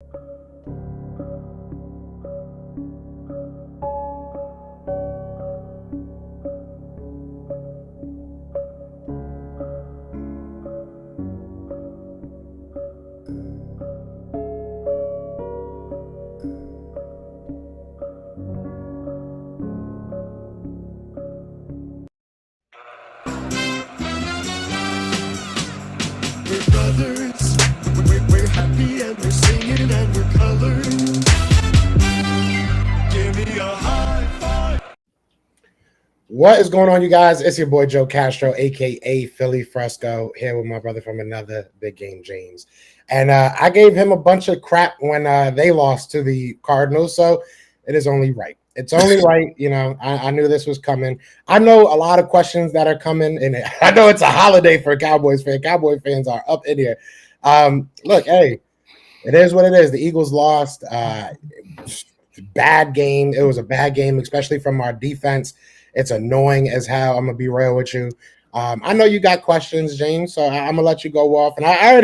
We're brothers, we're happy and we're singing and we're colored. Give me a high five. What is going on, you guys? It's your boy Joe Castro, aka Philly Fresco, here with my brother from another big game, James. And I gave him a bunch of crap when they lost to the Cardinals, so it is only right. It's only right. You know, I knew this was coming. I know a lot of questions that are coming, and I know it's a holiday for a Cowboys fan. Cowboy fans are up in here. Look, hey, it is what it is. The Eagles lost. Bad game. It was a bad game, especially from our defense. It's annoying as hell. I'm gonna be real with you. I know you got questions, James, so I'm gonna let you go off. And I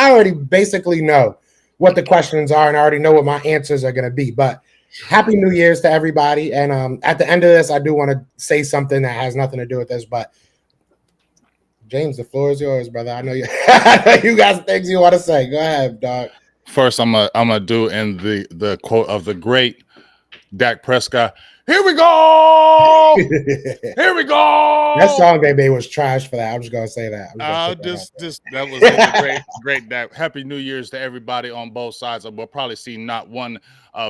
already basically know what the questions are, and I already know what my answers are gonna be. But Happy New Year's to everybody. And at the end of this, I do want to say something that has nothing to do with this. But James, the floor is yours, brother. I know you. You got things you want to say. Go ahead, dog. First, I'm gonna do in the quote of the great Dak Prescott. Here we go. Here we go. That song they made was trash for that. I'm just gonna say that. That was a great Dak. Happy New Year's to everybody on both sides. We'll probably see not one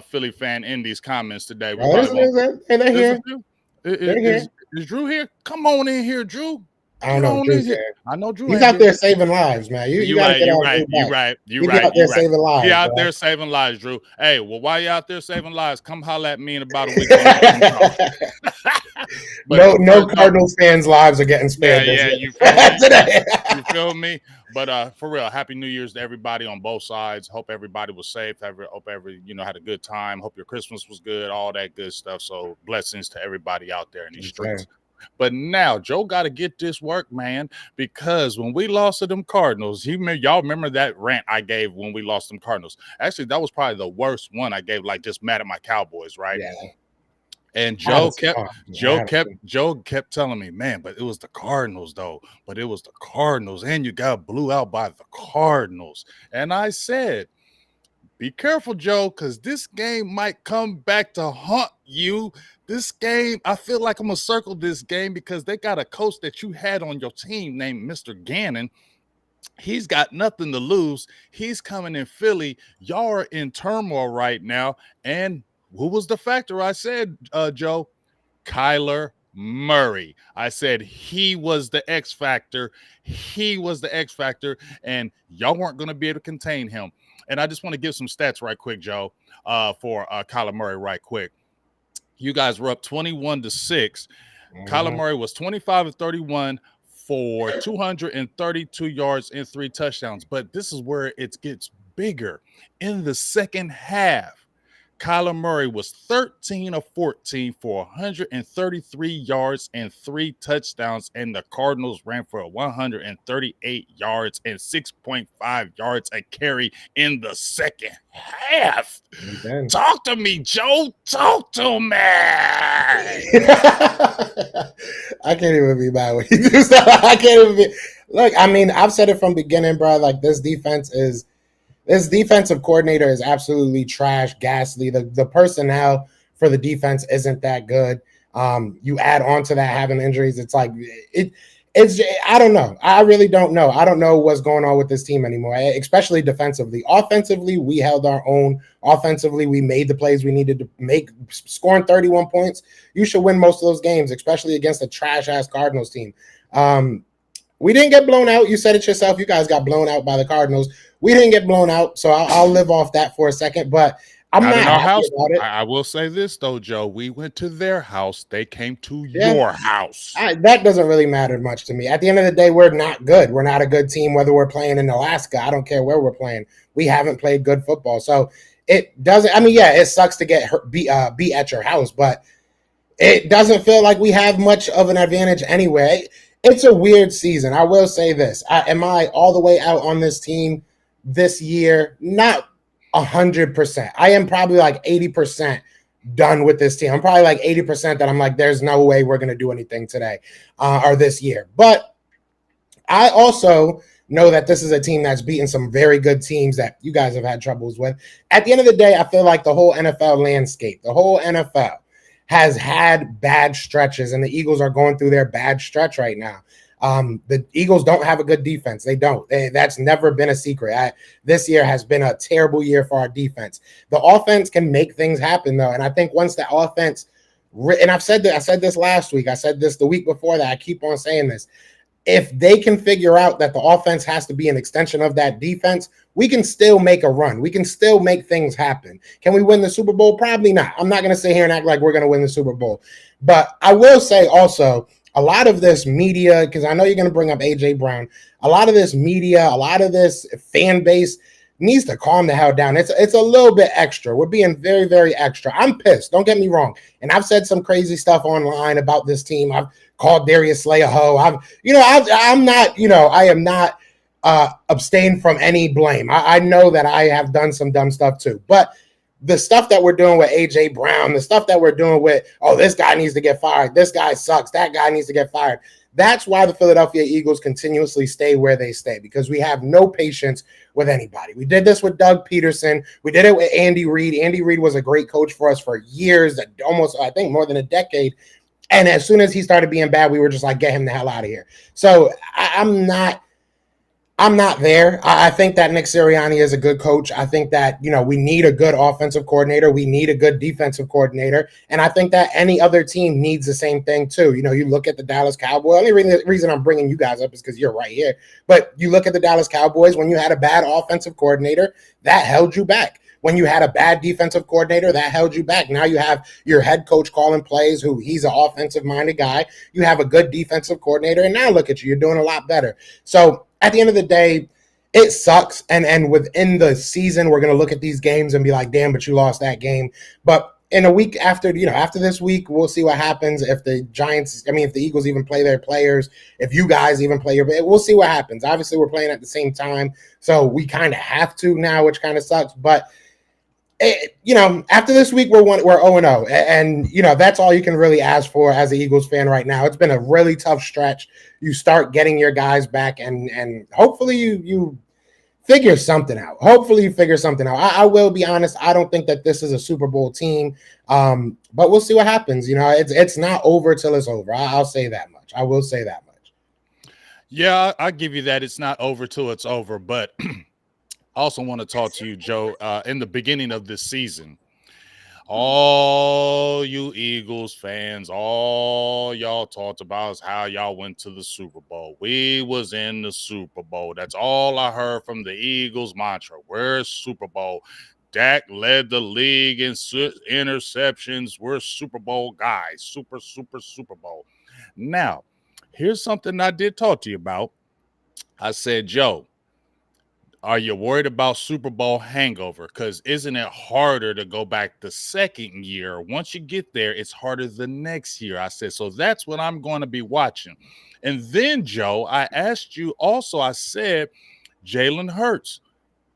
Philly fan in these comments today. They're here. Is Drew here? Come on in here, Drew. I don't know. Drew's here. I know Drew. He's out there saving lives, man. You right. You're right. Out there saving lives. He out there saving lives, Drew. Hey, well, while you out there saving lives, come holler at me in about a week. No Cardinals fans' lives are getting spared. Yeah, you feel me? But for real, Happy New Year's to everybody on both sides. Hope everybody was safe. Hope every had a good time. Hope your Christmas was good. All that good stuff. So blessings to everybody out there in these streets. But now Joe got to get this work, man, because when we lost to them Cardinals, y'all remember that rant I gave when we lost them Cardinals. Actually, that was probably the worst one I gave, like just mad at my Cowboys, right? Yeah. And Joe kept telling me, man, but it was the Cardinals, though. But it was the Cardinals, and you got blew out by the Cardinals. And I said, be careful, Joe, because this game might come back to haunt you. This game, I feel like I'm going to circle this game because they got a coach that you had on your team named Mr. Gannon. He's got nothing to lose. He's coming in Philly. Y'all are in turmoil right now. And who was the factor? I said, Joe, Kyler Murray. I said he was the X factor. He was the X factor, and y'all weren't going to be able to contain him. And I just want to give some stats right quick, Joe, for Kyler Murray right quick. You guys were up 21-6. Mm-hmm. Kyler Murray was 25 of 31 for 232 yards and 3 touchdowns. But this is where it gets bigger. In the second half, Kyler Murray was 13 of 14 for 133 yards and 3 touchdowns, and the Cardinals ran for 138 yards and 6.5 yards a carry in the second half. Okay. Talk to me, Joe. Talk to me. I can't even be mad when you do stuff. I can't even be. Look, I mean, I've said it from the beginning, bro. Like, this defensive coordinator is absolutely trash, ghastly. The personnel for the defense isn't that good. You add on to that having injuries. It's like it's I don't know. I really don't know. I don't know what's going on with this team anymore, especially defensively. Offensively, we held our own. Offensively, we made the plays we needed to make. Scoring 31 points, you should win most of those games, especially against a trash-ass Cardinals team. We didn't get blown out. You said it yourself. You guys got blown out by the Cardinals. We didn't get blown out, so I'll live off that for a second. But I'm not happy about it. I will say this, though, Joe. We went to their house. They came to your house. That doesn't really matter much to me. At the end of the day, we're not good. We're not a good team, whether we're playing in Alaska. I don't care where we're playing. We haven't played good football. So it doesn't – I mean, yeah, it sucks to get beat at your house, but it doesn't feel like we have much of an advantage anyway. It's a weird season. I will say this. Am I all the way out on this team this year? Not 100%. I am probably like 80% done with this team. I'm probably like 80% that I'm like, there's no way we're going to do anything today or this year. But I also know that this is a team that's beaten some very good teams that you guys have had troubles with. At the end of the day, I feel like the whole NFL landscape, the whole NFL has had bad stretches, and the Eagles are going through their bad stretch right now. The Eagles don't have a good defense. They don't. That's never been a secret. This year has been a terrible year for our defense. The offense can make things happen, though, and I think once the offense, and I said this last week, I said this the week before that, I keep on saying this. If they can figure out that the offense has to be an extension of that defense, we can still make a run. We can still make things happen. Can we win the Super Bowl? Probably not. I'm not going to sit here and act like we're going to win the Super Bowl. But I will say also, a lot of this media, because I know you're going to bring up A.J. Brown, a lot of this media, a lot of this fan base needs to calm the hell down. It's a little bit extra. We're being very, very extra. I'm pissed. Don't get me wrong. And I've said some crazy stuff online about this team. I've called Darius Slay a hoe. I'm not, I am not abstained from any blame. I know that I have done some dumb stuff too. But the stuff that we're doing with A.J. Brown, the stuff that we're doing with, oh, this guy needs to get fired, this guy sucks, that guy needs to get fired. That's why the Philadelphia Eagles continuously stay where they stay, because we have no patience with anybody. We did this with Doug Peterson. We did it with Andy Reid. Andy Reid was a great coach for us for years, almost, I think, more than a decade. And as soon as he started being bad, we were just like, get him the hell out of here. So I'm not there. I think that Nick Sirianni is a good coach. I think that, we need a good offensive coordinator. We need a good defensive coordinator. And I think that any other team needs the same thing too. You look at the Dallas Cowboys. The only reason I'm bringing you guys up is because you're right here. But you look at the Dallas Cowboys, when you had a bad offensive coordinator, that held you back. When you had a bad defensive coordinator, that held you back. Now you have your head coach calling plays, who he's an offensive-minded guy. You have a good defensive coordinator, and now look at you. You're doing a lot better. So at the end of the day, it sucks. And within the season, we're going to look at these games and be like, damn, but you lost that game. But in a week after this week, we'll see what happens. If the Eagles even play their players, if you guys even play we'll see what happens. Obviously, we're playing at the same time, so we kind of have to now, which kind of sucks. But after this week, we're 0-0, and that's all you can really ask for as an Eagles fan right now. It's been a really tough stretch. You start getting your guys back, and hopefully you figure something out. I will be honest. I don't think that this is a Super Bowl team, but we'll see what happens. It's not over till it's over. I'll say that much. I will say that much. Yeah, I'll give you that. It's not over till it's over, but I also want to talk to you, Joe, in the beginning of this season. All you Eagles fans, all y'all talked about is how y'all went to the Super Bowl. We was in the Super Bowl. That's all I heard from the Eagles mantra. We're Super Bowl. Dak led the league in interceptions. We're Super Bowl guys. Super Bowl. Now, here's something I did talk to you about. I said, Joe, are you worried about Super Bowl hangover? Because isn't it harder to go back the second year? Once you get there, it's harder the next year. I said, so that's what I'm going to be watching. And then, Joe, I asked you also, I said, Jalen Hurts.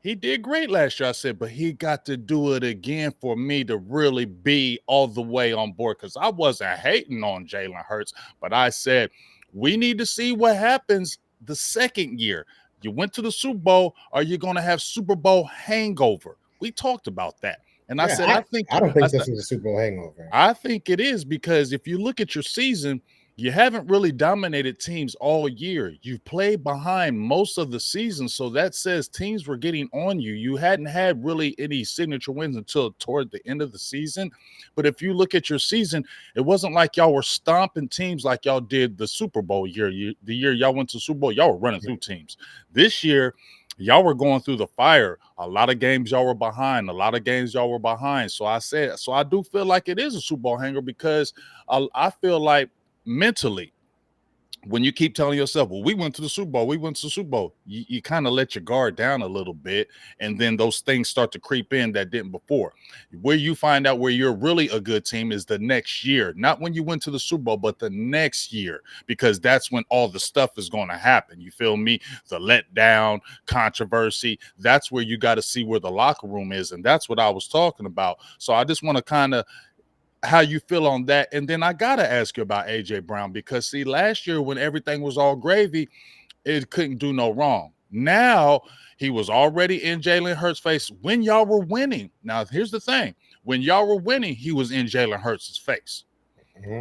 He did great last year. I said, but he got to do it again for me to really be all the way on board, because I wasn't hating on Jalen Hurts, but I said, we need to see what happens the second year. You went to the Super Bowl. Are you going to have Super Bowl hangover? We talked about that. And I said, I don't think this is a Super Bowl hangover. I think it is, because if you look at your season, you haven't really dominated teams all year. You've played behind most of the season. So that says teams were getting on you. You hadn't had really any signature wins until toward the end of the season. But if you look at your season, it wasn't like y'all were stomping teams like y'all did the Super Bowl year. The year y'all went to the Super Bowl, y'all were running through teams. This year, y'all were going through the fire. A lot of games y'all were behind. So I do feel like it is a Super Bowl hangover, because I feel like mentally when you keep telling yourself, well, we went to the Super Bowl, you kind of let your guard down a little bit. And then those things start to creep in that didn't before. Where you find out where you're really a good team is the next year, not when you went to the Super Bowl, but the next year, because that's when all the stuff is going to happen. You feel me? The letdown, controversy, that's where you got to see where the locker room is. And that's what I was talking about. So I just want to kind of how you feel on that. And then I got to ask you about AJ Brown, because see, last year when everything was all gravy, it couldn't do no wrong. Now he was already in Jalen Hurts' face when y'all were winning. Now, here's the thing. When y'all were winning, he was in Jalen Hurts' face.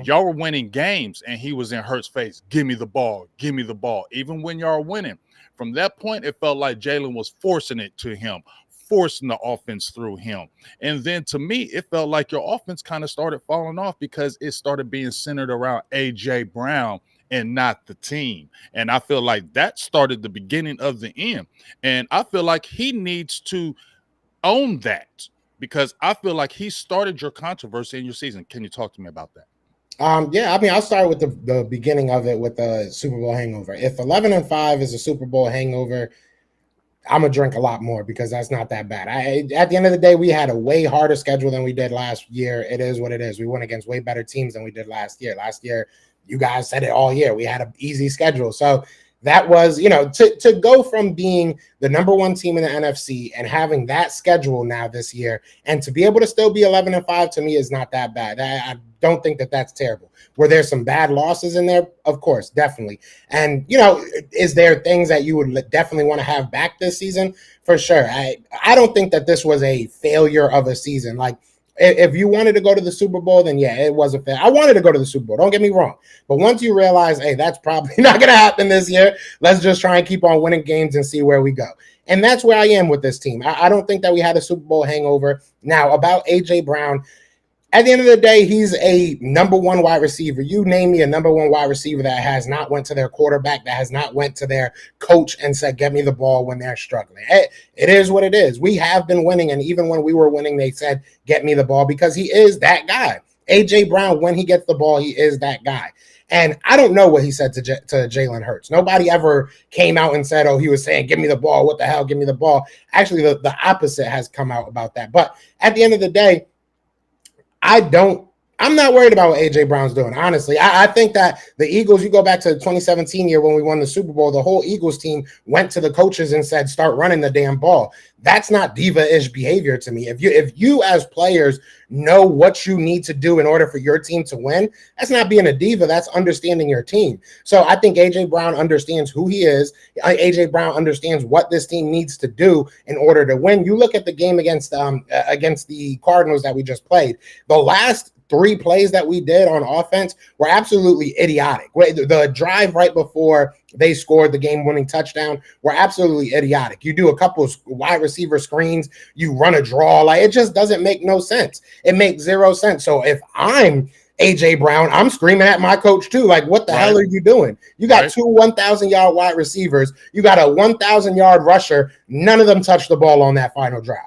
Y'all were winning games and he was in Hurts' face. Give me the ball. Give me the ball. Even when y'all were winning. From that point, it felt like Jalen was forcing it to him, forcing the offense through him. And then to me, it felt like your offense kind of started falling off because it started being centered around AJ Brown and not the team. And I feel like that started the beginning of the end. And I feel like he needs to own that, because I feel like he started your controversy in your season. Can you talk to me about that? Yeah, I mean, I'll start with the beginning of it with the Super Bowl hangover. If 11-5 is a Super Bowl hangover, I'm gonna drink a lot more, because that's not that bad. At the end of the day, we had a way harder schedule than we did last year. It is what it is. We went against way better teams than we did last year. Last year, you guys said it all year. We had an easy schedule. So that was, to go from being the number one team in the NFC and having that schedule now this year, and to be able to still be 11-5, to me is not that bad. I don't think that that's terrible. Were there some bad losses in there? Of course, definitely. And, is there things that you would definitely want to have back this season? For sure. I don't think that this was a failure of a season. Like, if you wanted to go to the Super Bowl, then yeah, it was a fail. I wanted to go to the Super Bowl. Don't get me wrong. But once you realize, hey, that's probably not going to happen this year, let's just try and keep on winning games and see where we go. And that's where I am with this team. I don't think that we had a Super Bowl hangover. Now, about AJ Brown, at the end of the day, he's a number one wide receiver. You name me a number one wide receiver that has not went to their quarterback, that has not went to their coach and said, get me the ball when they're struggling. It is what it is. We have been winning, and even when we were winning, they said, get me the ball, because he is that guy. AJ Brown, when he gets the ball, he is that guy. And I don't know what he said to Jalen Hurts. Nobody ever came out and said, oh, he was saying, give me the ball. What the hell? Give me the ball. Actually, the opposite has come out about that. But at the end of the day, I'm not worried about what AJ Brown's doing. Honestly, I think that the Eagles, you go back to the 2017 year when we won the Super Bowl, the whole Eagles team went to the coaches and said, start running the damn ball. That's not diva-ish behavior to me. If you as players know what you need to do in order for your team to win, that's not being a diva. That's understanding your team. So I think AJ Brown understands who he is. AJ Brown understands what this team needs to do in order to win. You look at the game against the Cardinals that we just played. The last 3 plays that we did on offense were absolutely idiotic. The drive right before they scored the game-winning touchdown were absolutely idiotic. You do a couple of wide receiver screens, you run a draw. Like, it just doesn't make no sense. It makes zero sense. So if I'm AJ Brown, I'm screaming at my coach too. Like, what the hell are you doing? You got 2 1,000-yard wide receivers. You got a 1,000-yard rusher. None of them touched the ball on that final drive.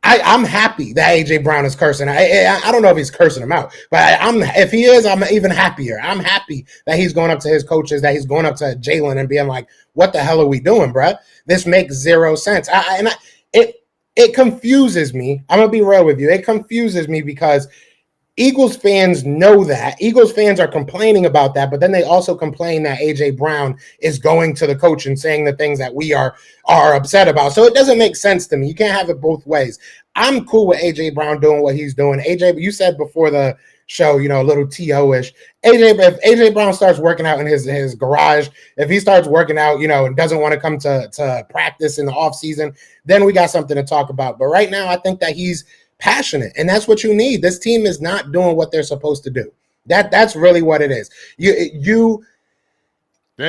I'm happy that AJ Brown is cursing. I don't know if he's cursing him out, but if he is, I'm even happier. I'm happy that he's going up to his coaches, that he's going up to Jalen and being like, "What the hell are we doing, bro? This makes zero sense." It confuses me. I'm gonna be real with you. It confuses me because Eagles fans know that. Eagles fans are complaining about that, but then they also complain that AJ Brown is going to the coach and saying the things that we are upset about. So it doesn't make sense to me. You can't have it both ways. I'm cool with AJ Brown doing what he's doing. AJ, you said before the show, a little TO-ish. If AJ Brown starts working out in his garage, if he starts working out, and doesn't want to come to practice in the offseason, then we got something to talk about. But right now, I think that he's passionate, and that's what you need. This team is not doing what they're supposed to do. That's really what it is.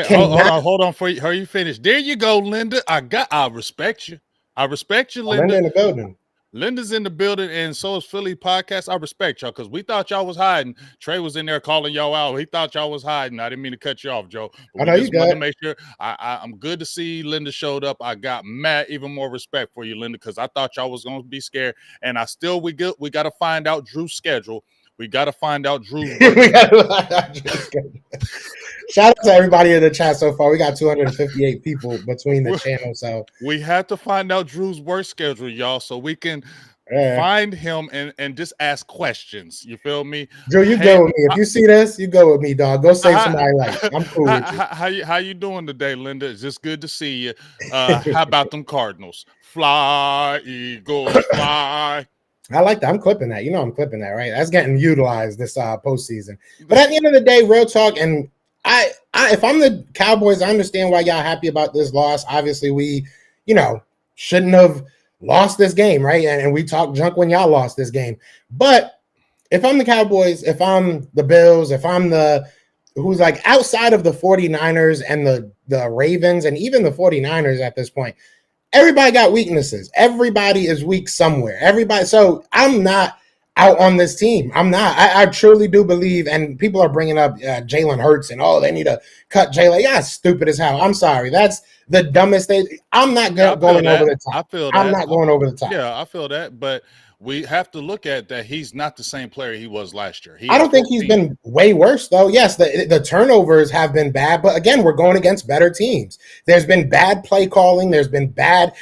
Hold on for you. How you finish? There you go, Linda. I respect you. I respect you, Linda. Linda in the building. Linda's in the building, and so is Philly Podcast. I respect y'all because we thought y'all was hiding. Trey was in there calling y'all out. He thought y'all was hiding. I didn't mean to cut you off, Joe. But we just wanted to make sure. I'm good to see Linda showed up. I got even more respect for you, Linda, because I thought y'all was going to be scared. And we got to find out Drew's schedule. We got to find out Drew's We worst. Shout out to everybody in the chat so far. We got 258 people between the channels. So we have to find out Drew's work schedule, y'all, so we can find him and just ask questions. You feel me? Drew, you go with me. If you see this, you go with me, dog. Go save somebody life. I'm cool with you. How you doing today, Linda? It's just good to see you. How about them Cardinals? Fly, Eagles, fly. I like that. I'm clipping that. You know I'm clipping that, right? That's getting utilized this postseason. But at the end of the day, real talk, and I if I'm the Cowboys, I understand why y'all happy about this loss. Obviously, we, shouldn't have lost this game, right? And we talked junk when y'all lost this game. But if I'm the Cowboys, if I'm the Bills, if I'm who's like outside of the 49ers and the Ravens and even the 49ers at this point, everybody got weaknesses. Everybody is weak somewhere. Everybody. So I'm not out on this team. I'm not. I truly do believe, and people are bringing up Jalen Hurts and, they need to cut Jalen. Yeah, stupid as hell. I'm sorry. That's the dumbest thing. I'm not going over the top. I feel that. I'm not going over the top. Yeah, I feel that. But we have to look at that he's not the same player he was last year. I don't think he's been way worse, though. Yes, the turnovers have been bad, but again, we're going against better teams. There's been bad play calling. There's been bad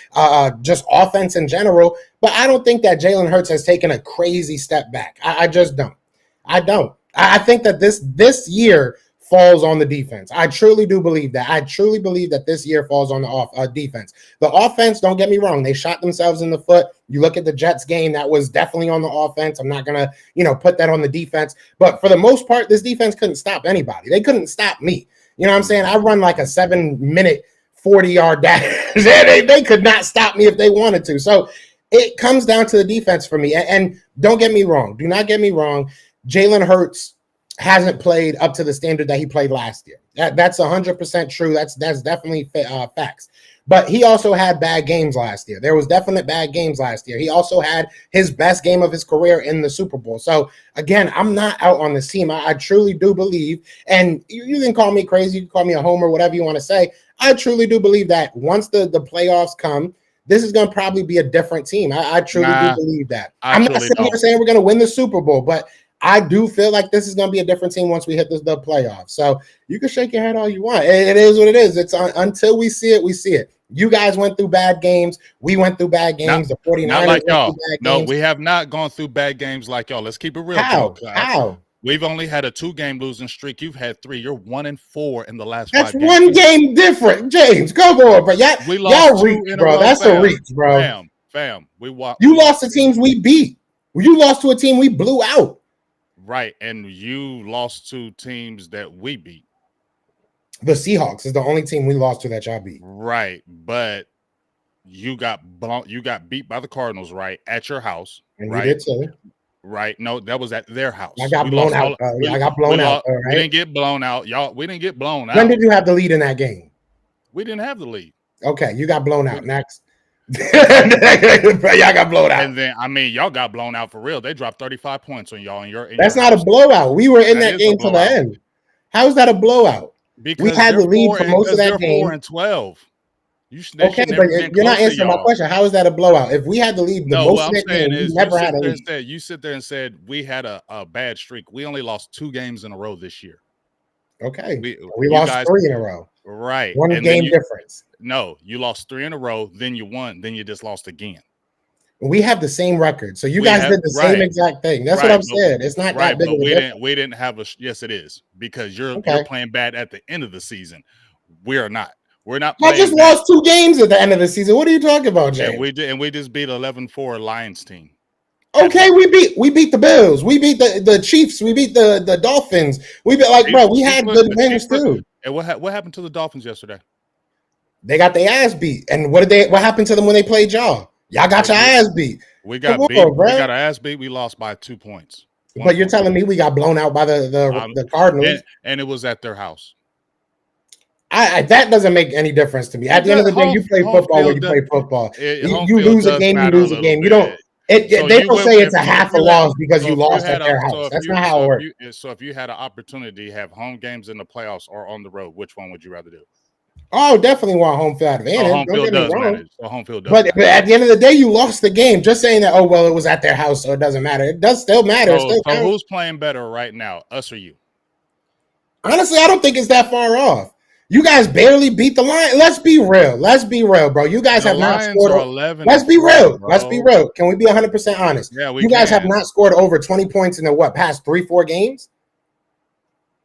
just offense in general, but I don't think that Jalen Hurts has taken a crazy step back. I just don't. I don't. I think that this year falls on the defense. I truly do believe that. I truly believe that this year falls on the defense. The offense, don't get me wrong, they shot themselves in the foot. You look at the Jets game, that was definitely on the offense. I'm not going to, put that on the defense. But for the most part, this defense couldn't stop anybody. They couldn't stop me. You know what I'm saying? I run like a 7-minute, 40-yard dash. They could not stop me if they wanted to. So it comes down to the defense for me. And don't get me wrong. Do not get me wrong. Jalen Hurts hasn't played up to the standard that he played last year. That's 100% true. That's definitely facts. But he also had bad games last year. There was definite bad games last year. He also had his best game of his career in the Super Bowl. So, again, I'm not out on this team. I truly do believe, and you can call me crazy, you can call me a homer, whatever you want to say. I truly do believe that once the playoffs come, this is going to probably be a different team. I truly do believe that. I'm not saying we're going to win the Super Bowl, but I do feel like this is going to be a different team once we hit the playoffs. So you can shake your head all you want. It is what it is. It's until we see it, we see it. You guys went through bad games. We went through bad games. The 49ers not like y'all. No, games. we have not gone through bad games like y'all. Let's keep it real. How? We've only had a 2-game losing streak. You've had 3. You're 1-4 in the last 5 games. That's one game different, James. Come on, bro. Y'all reach, bro. That's a reach, bro. Fam. You lost to teams we beat. You lost to a team we blew out. Right, and you lost to teams that we beat. The Seahawks is the only team we lost to that y'all beat. Right, but you got beat by the Cardinals, right, at your house. And right? we did too. Right, no, that was at their house. I got blown out. I got blown out. Right? We didn't get blown out, y'all. We didn't get blown out. When did you have the lead in that game? We didn't have the lead. Okay, you got blown out. Next. Y'all got blown out. And then y'all got blown out for real. They dropped 35 points on y'all. That's not a blowout. We were in that game to the end. How is that a blowout? Because we had the lead for most of that game. 4-12. Okay, but you're not answering my question. How is that a blowout? If we had the lead most of that game, we never had a lead. You sit there and said we had a bad streak. We only lost 2 games in a row this year. Okay, we lost 3 in a row. Right, one game difference. No, you lost 3 in a row. Then you won. Then you just lost again. We have the same record, so you guys did the same exact thing. That's what I'm saying. It's not that big of a difference. We didn't have a. Yes, it is, because you're playing bad at the end of the season. We are not. We're not. I just lost 2 games at the end of the season. What are you talking about, Jay? And we just beat 11-4 Lions team. Okay, we beat the Bills. We beat the Chiefs. We beat the Dolphins. We beat we had good wins too. And what happened to the Dolphins yesterday? They got their ass beat. And what happened to them when they played y'all? Y'all got your ass beat. We got beat. We got our ass beat. We lost by 2 points. But you're telling me we got blown out by the Cardinals, and it was at their house. That doesn't make any difference to me. At the end of the day, you play football when you play football. You lose a game, you lose a game. You don't. They don't say it's a half a loss because you lost at their house. That's not how it works. So if you had an opportunity to have home games in the playoffs or on the road, which one would you rather do? Oh, definitely want home field So advantage. home Don't field get me does wrong. matter. So home field does But matter. at the end of the day, you lost the game. Just saying that, oh, well, it was at their house, so it doesn't matter. It does still matter. It So still counts. who's playing better right now, us or you? Honestly, I don't think it's that far off. You guys barely beat the Lions. Let's be real. Let's be real, bro. You guys The have not Lions scored. are 11 Let's and be 3, real. bro. Let's be real. Can we be 100% honest? Yeah, we You guys have can. not scored over 20 points in the past 3-4 games?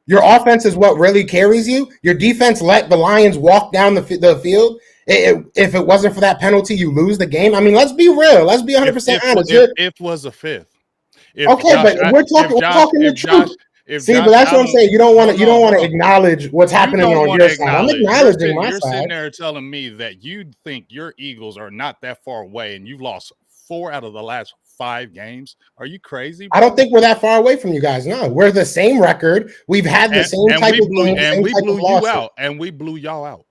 Your offense is what really carries you. Your defense let the Lions walk down the field. If it wasn't for that penalty, you lose the game. I mean, let's be real. Let's be 100% honest. If was a fifth. If Okay, Josh, but we're talking the if Josh, truth. if See, Josh but that's what I'm Allen, saying. You don't want hold to on. acknowledge what's You happening don't on want your to side. I'm acknowledge. acknowledging my You're side. sitting there telling me that you think your Eagles are not that far away, and you've lost 4 out of the last 5 games. Are you crazy, bro? I don't think we're that far away from you guys. No, we're the same record. We've had the same type of games, same type of losses. And we blew y'all out.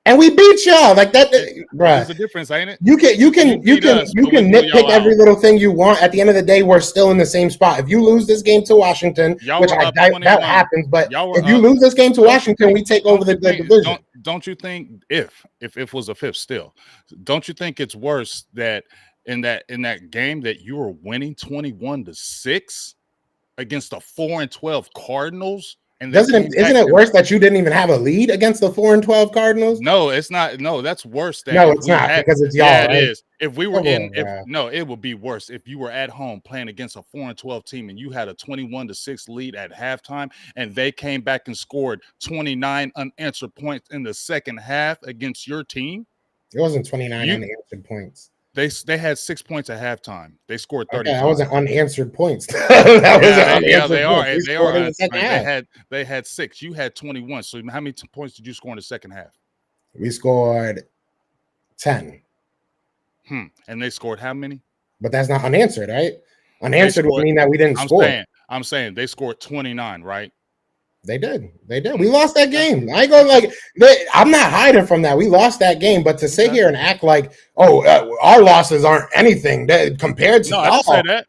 And we beat y'all like that, bruh. There's a difference, ain't it? You can nitpick every little thing you want. At the end of the day, we're still in the same spot. If you lose this game to Washington, which I doubt that happens, but if you lose this game to Washington, we take over the division. Don't you think if was a fifth still, don't you think it's worse that in that game that you were winning 21-6 against the 4-12 Cardinals? And isn't it worse that you didn't even have a lead against the 4-12 Cardinals? No, it's not. No, that's worse. No, it's not because it's y'all. Yeah, it right? is. If we were it would be worse if you were at home playing against a 4-12 team and you had a 21-6 lead at halftime, and they came back and scored 29 unanswered points in the second half against your team. It wasn't 29 unanswered points. They had 6 points at halftime. They scored 30. That wasn't unanswered points. They are. They had 6. You had 21. So how many points did you score in the second half? We scored 10. And they scored how many? But that's not unanswered, right? Unanswered would mean that we didn't score. I'm saying they scored 29, right? They did. We lost that game. I go I'm not hiding from that. We lost that game, but to sit here and act like, our losses aren't anything compared to I didn't say that.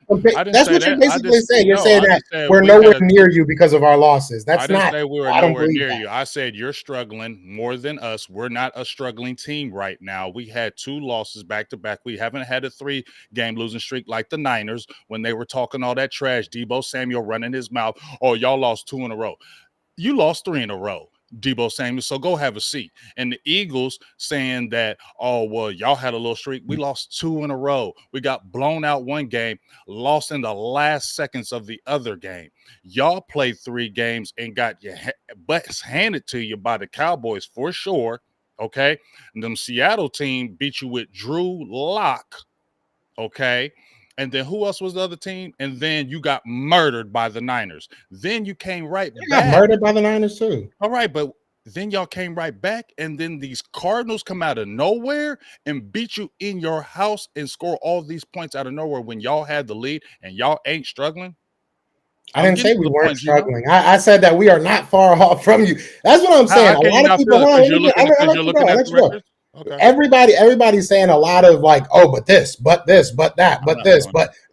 That's what you're basically saying. You're saying that we're nowhere near you because of our losses. That's not. I didn't say we were nowhere near you. I said you're struggling more than us. We're not a struggling team right now. We had 2 losses back to back. We haven't had a 3-game losing streak like the Niners when they were talking all that trash. Debo Samuel running his mouth. Oh, y'all lost 2 in a row. You lost 3 in a row, Debo Samuel, so go have a seat. And the Eagles saying that, oh, well, y'all had a little streak. We lost 2 in a row. We got blown out 1 game, lost in the last seconds of the other game. Y'all played 3 games and got your butts handed to you by the Cowboys for sure, okay? And them Seattle team beat you with Drew Lock, okay? And then who else was the other team? And then you got murdered by the Niners. Then you came right back. Got murdered by the Niners too. All right, but then y'all came right back, and then these Cardinals come out of nowhere and beat you in your house and score all these points out of nowhere when y'all had the lead and y'all ain't struggling. I didn't say we weren't struggling. I said that we are not far off from you. That's what I'm saying. A lot of people Okay. Everybody's saying a lot of like, oh, but this, but that, but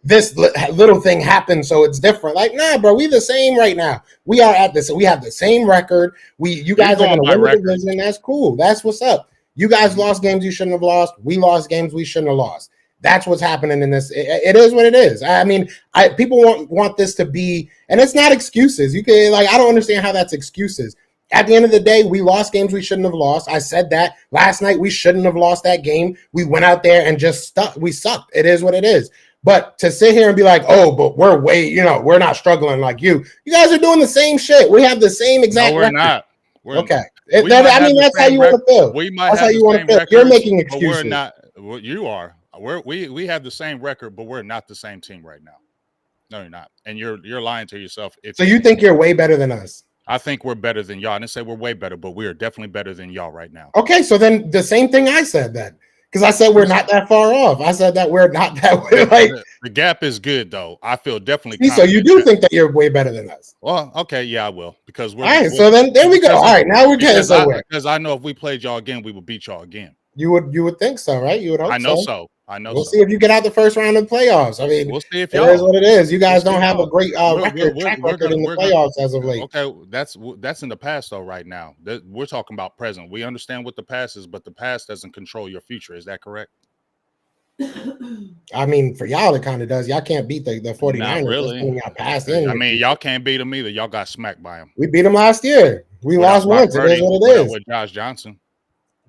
this little thing happened, so it's different. Like, nah, bro, we the same right now. We are at this. We have the same record. You guys are going to win the division. That's cool. That's what's up. You guys lost games you shouldn't have lost. We lost games we shouldn't have lost. That's what's happening in this. It is what it is. I mean, people want this to be, and it's not excuses. You can I don't understand how that's excuses. At the end of the day, we lost games we shouldn't have lost. I said that last night. We shouldn't have lost that game. We went out there and just stuck. We sucked. It is what it is. But to sit here and be like, oh, but we're we're not struggling like you. You guys are doing the same shit. We have the same exact. No, we're not. Okay. That's how you want to feel. That's how you want to feel. You're making excuses. We're not. Well, you are. We have the same record, but we're not the same team right now. No, you're not. And you're lying to yourself. So you think you're way better than us? I think we're better than y'all. I didn't say we're way better, but we are definitely better than y'all right now. Okay, so then the same thing I said then. Because I said we're not that far off. I said that we're not that way. Like the gap is good, though. I feel definitely. So you do think that you're way better than us? Well, okay, yeah, I will. Because we're all right. So then there we go. All right, now we're getting somewhere. Because I know if we played y'all again, we would beat y'all again. You would think so, right? You would hope. I know so. I know. We'll see if you get out the first round of the playoffs. I mean, we'll see if it y'all. is what it is. You guys don't have a great We're track record in the playoffs as of late. Okay, that's in the past though. Right now, we're talking about present. We understand what the past is, but the past doesn't control your future. Is that correct? I mean, for y'all, it kind of does. Y'all can't beat the 49ers. Not really. Y'all past I mean, y'all can't beat them either. Y'all got smacked by them. We beat them last year. We lost once. It is what it is. With Josh Johnson.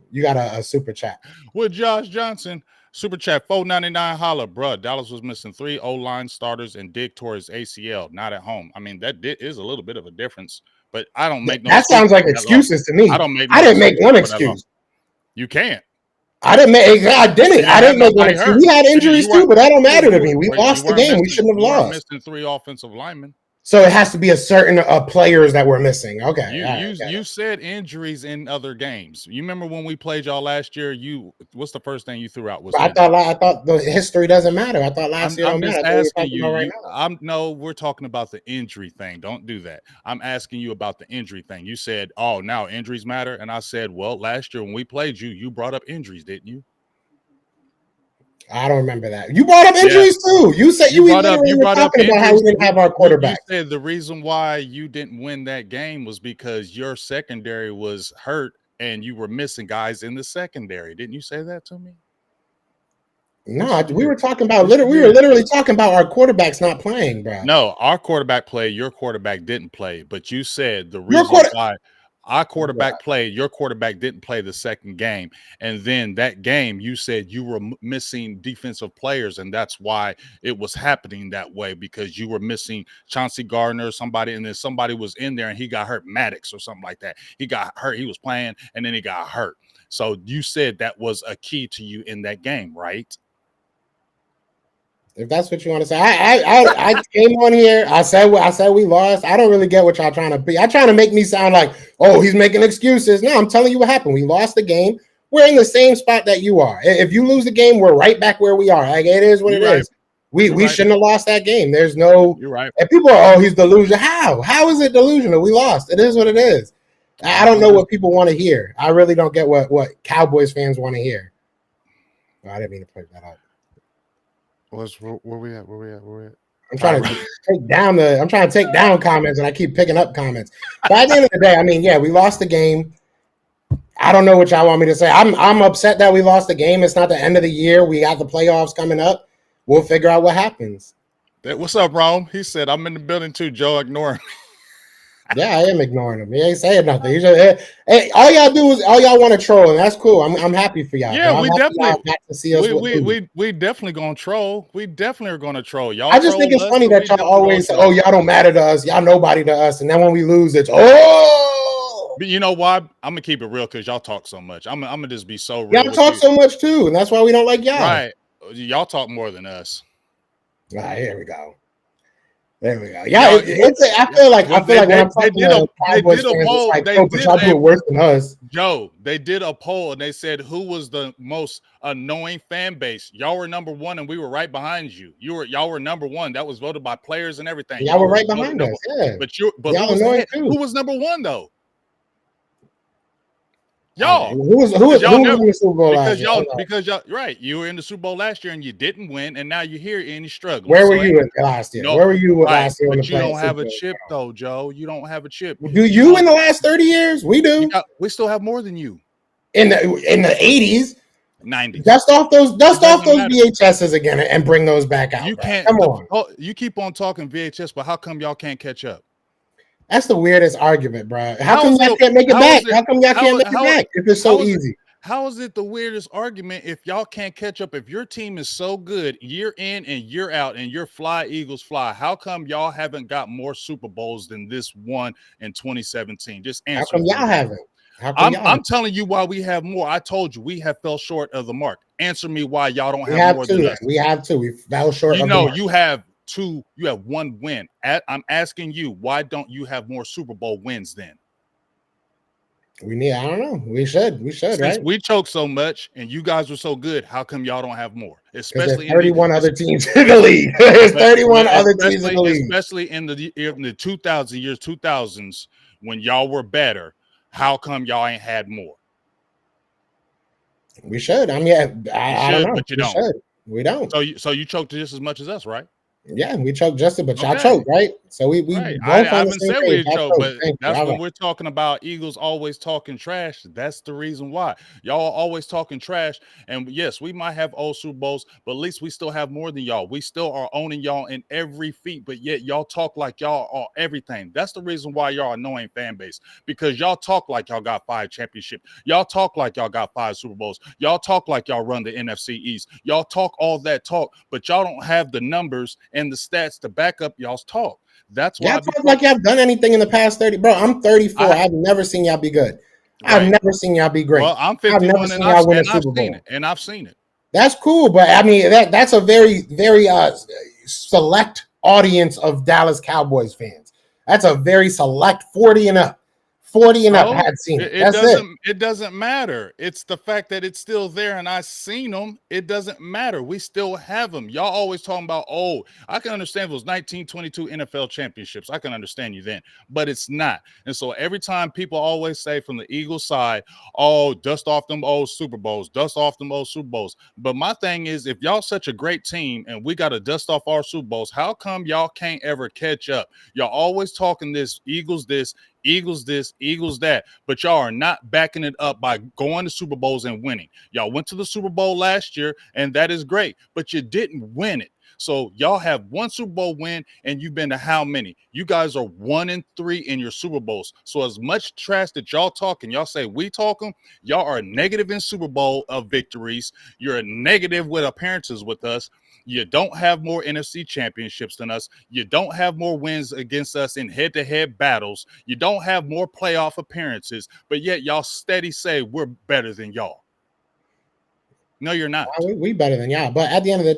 You got a super chat. With Josh Johnson. Super chat, $4.99 holla, bruh. Dallas was missing 3 O-line starters and Dick tore his ACL, not at home. I mean, that is a little bit of a difference, but I don't make no That sounds like excuses to me. I didn't make one excuse. You can't. I didn't make one excuse. We had injuries too, but that don't matter to me. We lost the game. We shouldn't have lost. Missing 3 offensive linemen. So it has to be a certain players that we're missing. Okay. You said injuries in other games. You remember when we played y'all last year? What's the first thing you threw out? Was I thought the history doesn't matter. I thought last year. I'm just asking you. No, we're talking about the injury thing. Don't do that. I'm asking you about the injury thing. You said, "Oh, now injuries matter," and I said, "Well, last year when we played you, you brought up injuries, didn't you?" I don't remember that. You brought up injuries too. You said you brought up talking about how we didn't have our quarterback. You said the reason why you didn't win that game was because your secondary was hurt and you were missing guys in the secondary. Didn't you say that to me? No, we were talking about we were literally talking about our quarterbacks not playing, bro. No, our quarterback played. Your quarterback didn't play. But you said the reason why our quarterback played, your quarterback didn't play the second game. And then that game, you said you were missing defensive players, and that's why it was happening that way, because you were missing Chauncey Gardner or somebody, and then somebody was in there and he got hurt, Maddox or something like that. He got hurt. He was playing, and then he got hurt. So you said that was a key to you in that game, right? If that's what you want to say, I came on here. I said we lost. I don't really get what y'all trying to be. I'm trying to make me sound like, oh, he's making excuses. No, I'm telling you what happened. We lost the game. We're in the same spot that you are. If you lose the game, we're right back where we are. Like, it is what it is. We shouldn't have lost that game. There's no. You're right. And people are, oh, he's delusional. How is it delusional? We lost. It is what it is. I don't know what people want to hear. I really don't get what Cowboys fans want to hear. Oh, I didn't mean to play that out. Where we at? I'm trying to take down comments, and I keep picking up comments. But at the end of the day, I mean, yeah, we lost the game. I don't know what y'all want me to say. I'm upset that we lost the game. It's not the end of the year. We got the playoffs coming up. We'll figure out what happens. What's up, Rome? He said, "I'm in the building too, Joe. Ignore him." Yeah, I am ignoring him. He ain't saying nothing. He's just, hey, all y'all want to troll, and that's cool. I'm happy for y'all. Yeah, we definitely gonna troll. We definitely are gonna troll. Y'all. I just think it's funny that y'all always say, "Oh, y'all don't matter to us. Y'all nobody to us," and then when we lose, it's oh. But you know why? I'm gonna keep it real because y'all talk so much. I'm gonna just be so real. Y'all talk so much too, and that's why we don't like y'all. Right? Y'all talk more than us. All right, here we go. There we go. Yeah, I feel like when I'm talking to Cowboys fans, it's like, oh, but y'all do it worse than us. Joe, they did a poll and they said who was the most annoying fan base. Y'all were number one, and we were right behind you. Y'all were number one. That was voted by players and everything. Y'all were right behind us. Yeah, but who was number one though? Y'all. Who was in the Super Bowl last year? Because y'all, right. You were in the Super Bowl last year and you didn't win, and now you're here and you're struggling. Where were you last year? Where were you last year? But you don't have a chip, though, Joe. You don't have a chip. Do you in the last 30 years? We do. We still have more than you. In the 80s. 90s. Dust off those VHSs again and bring those back out. You can't. Come on. You keep on talking VHS, but how come y'all can't catch up? That's the weirdest argument, bro. How come y'all can't make it back? How come y'all can't make it back if it's so easy? How is it the weirdest argument if y'all can't catch up? If your team is so good year in and year out and you're fly, Eagles fly, how come y'all haven't got more Super Bowls than this one in 2017? Just answer. How come y'all haven't? I'm telling you why we have more. I told you we have fell short of the mark. Answer me why y'all don't have more than us. We have two. We fell short of the mark. You have two. You have one win. I'm asking you, why don't you have more Super Bowl wins then? I don't know. We should, Since right? We choke so much and you guys were so good, how come y'all don't have more? Especially 31 other teams in the league. There's 31 other teams in the league. Especially in the 2000s when y'all were better, how come y'all ain't had more? We should. I mean, I don't know. But you don't. We don't. So you choked just as much as us, right? Yeah, we choked Justin, but y'all Okay. choked, right? So we Right. both I on the haven't same said page. we Y'all choke, choked. but Thank you. that's All when right. we're talking about Eagles always talking trash. That's the reason why. Y'all are always talking trash. And yes, we might have old Super Bowls, but at least we still have more than y'all. We still are owning y'all in every feat, but yet y'all talk like y'all are everything. That's the reason why y'all annoying fan base, because y'all talk like y'all got 5 championships. Y'all talk like y'all got 5 Super Bowls. Y'all talk like y'all run the NFC East. Y'all talk all that talk, but y'all don't have the numbers and the stats to back up y'all's talk. That's why Y'all I be talk like y'all done anything in the past 30. Bro, I'm 34. I've never seen y'all be good. I've right. never seen y'all be great. Well, I'm I've never 51 seen y'all win a I've Super seen Bowl. it. And I've seen it. That's cool, but I mean that's a very, very select audience of Dallas Cowboys fans. That's a very select 40 and up. 40 and up So had seen it. That's it doesn't matter. It's the fact that it's still there and I seen them. It doesn't matter. We still have them. Y'all always talking about, oh, I can understand if it was 1922 NFL championships. I can understand you then, but it's not. And so every time people always say from the Eagles side, oh, dust off them old Super Bowls, dust off them old Super Bowls. But my thing is, if y'all such a great team and we got to dust off our Super Bowls, how come y'all can't ever catch up? Y'all always talking this, Eagles this, Eagles that, but y'all are not backing it up by going to Super Bowls and winning. Y'all went to the Super Bowl last year, and that is great, but you didn't win it. So y'all have one Super Bowl win, and you've been to how many? You guys are 1-3 in your Super Bowls. So as much trash that y'all talking, y'all say we talking, y'all are negative in Super Bowl of victories. You're a negative with appearances with us. You don't have more NFC championships than us. You don't have more wins against us in head-to-head battles. You don't have more playoff appearances, but yet y'all steady say we're better than y'all. No, you're not. we better than y'all. But at the end of the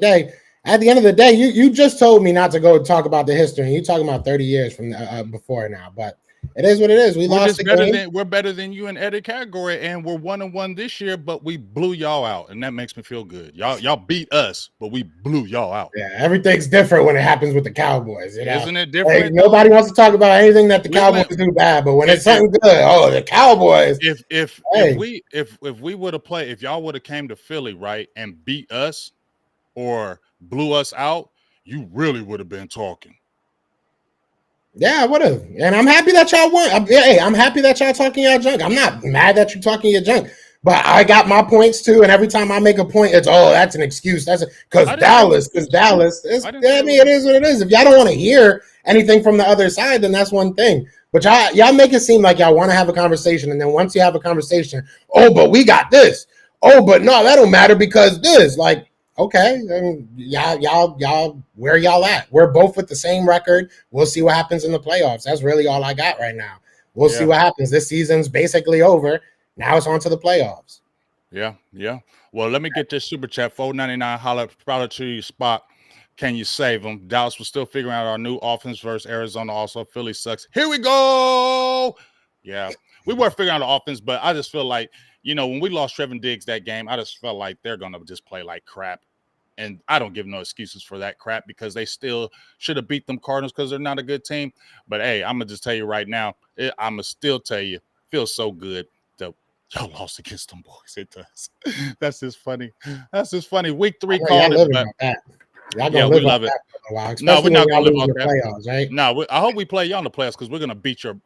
day, you just told me not to go talk about the history. And you're talking about 30 years from before now. But it is what it is. We lost the game. We're better than you in every category, and we're 1-1 this year, but we blew y'all out, and that makes me feel good. Y'all beat us, but we blew y'all out. Yeah, everything's different when it happens with the Cowboys. You know? Isn't it different? Nobody wants to talk about anything that the Cowboys do bad, but when it's something good, oh, the Cowboys. If we would have played, if y'all would have came to Philly, right, and beat us or blew us out, you really would have been talking. Yeah, I would have. And I'm happy that y'all won. I'm happy that y'all talking your junk. I'm not mad that you're talking your junk. But I got my points too, and every time I make a point, it's that's an excuse. That's because Dallas. I mean, it is what it is. If y'all don't want to hear anything from the other side, then that's one thing. But y'all make it seem like y'all want to have a conversation, and then once you have a conversation, oh, but we got this. Oh, but no, that don't matter because this. Like, okay, then y'all, where y'all at? We're both with the same record. We'll see what happens in the playoffs. That's really all I got right now. We'll see what happens. This season's basically over. Now it's on to the playoffs. Yeah. Well, let me get this super chat. 499 holla proud to your spot. Can you save them? Dallas was still figuring out our new offense versus Arizona. Also, Philly sucks. Here we go. Yeah, we were figuring out the offense, but I just feel like, when we lost Trevin Diggs that game, I just felt like they're gonna just play like crap. And I don't give no excuses for that crap because they still should have beat them Cardinals because they're not a good team. But hey, I'm gonna just tell you right now, I'm gonna still tell you, feels so good that y'all lost against them boys. It does. That's just funny. Week 3 called it, but y'all gonna live off that for a while, especially when y'all lose the playoffs, right? No, I hope we play y'all in the playoffs because we're gonna beat the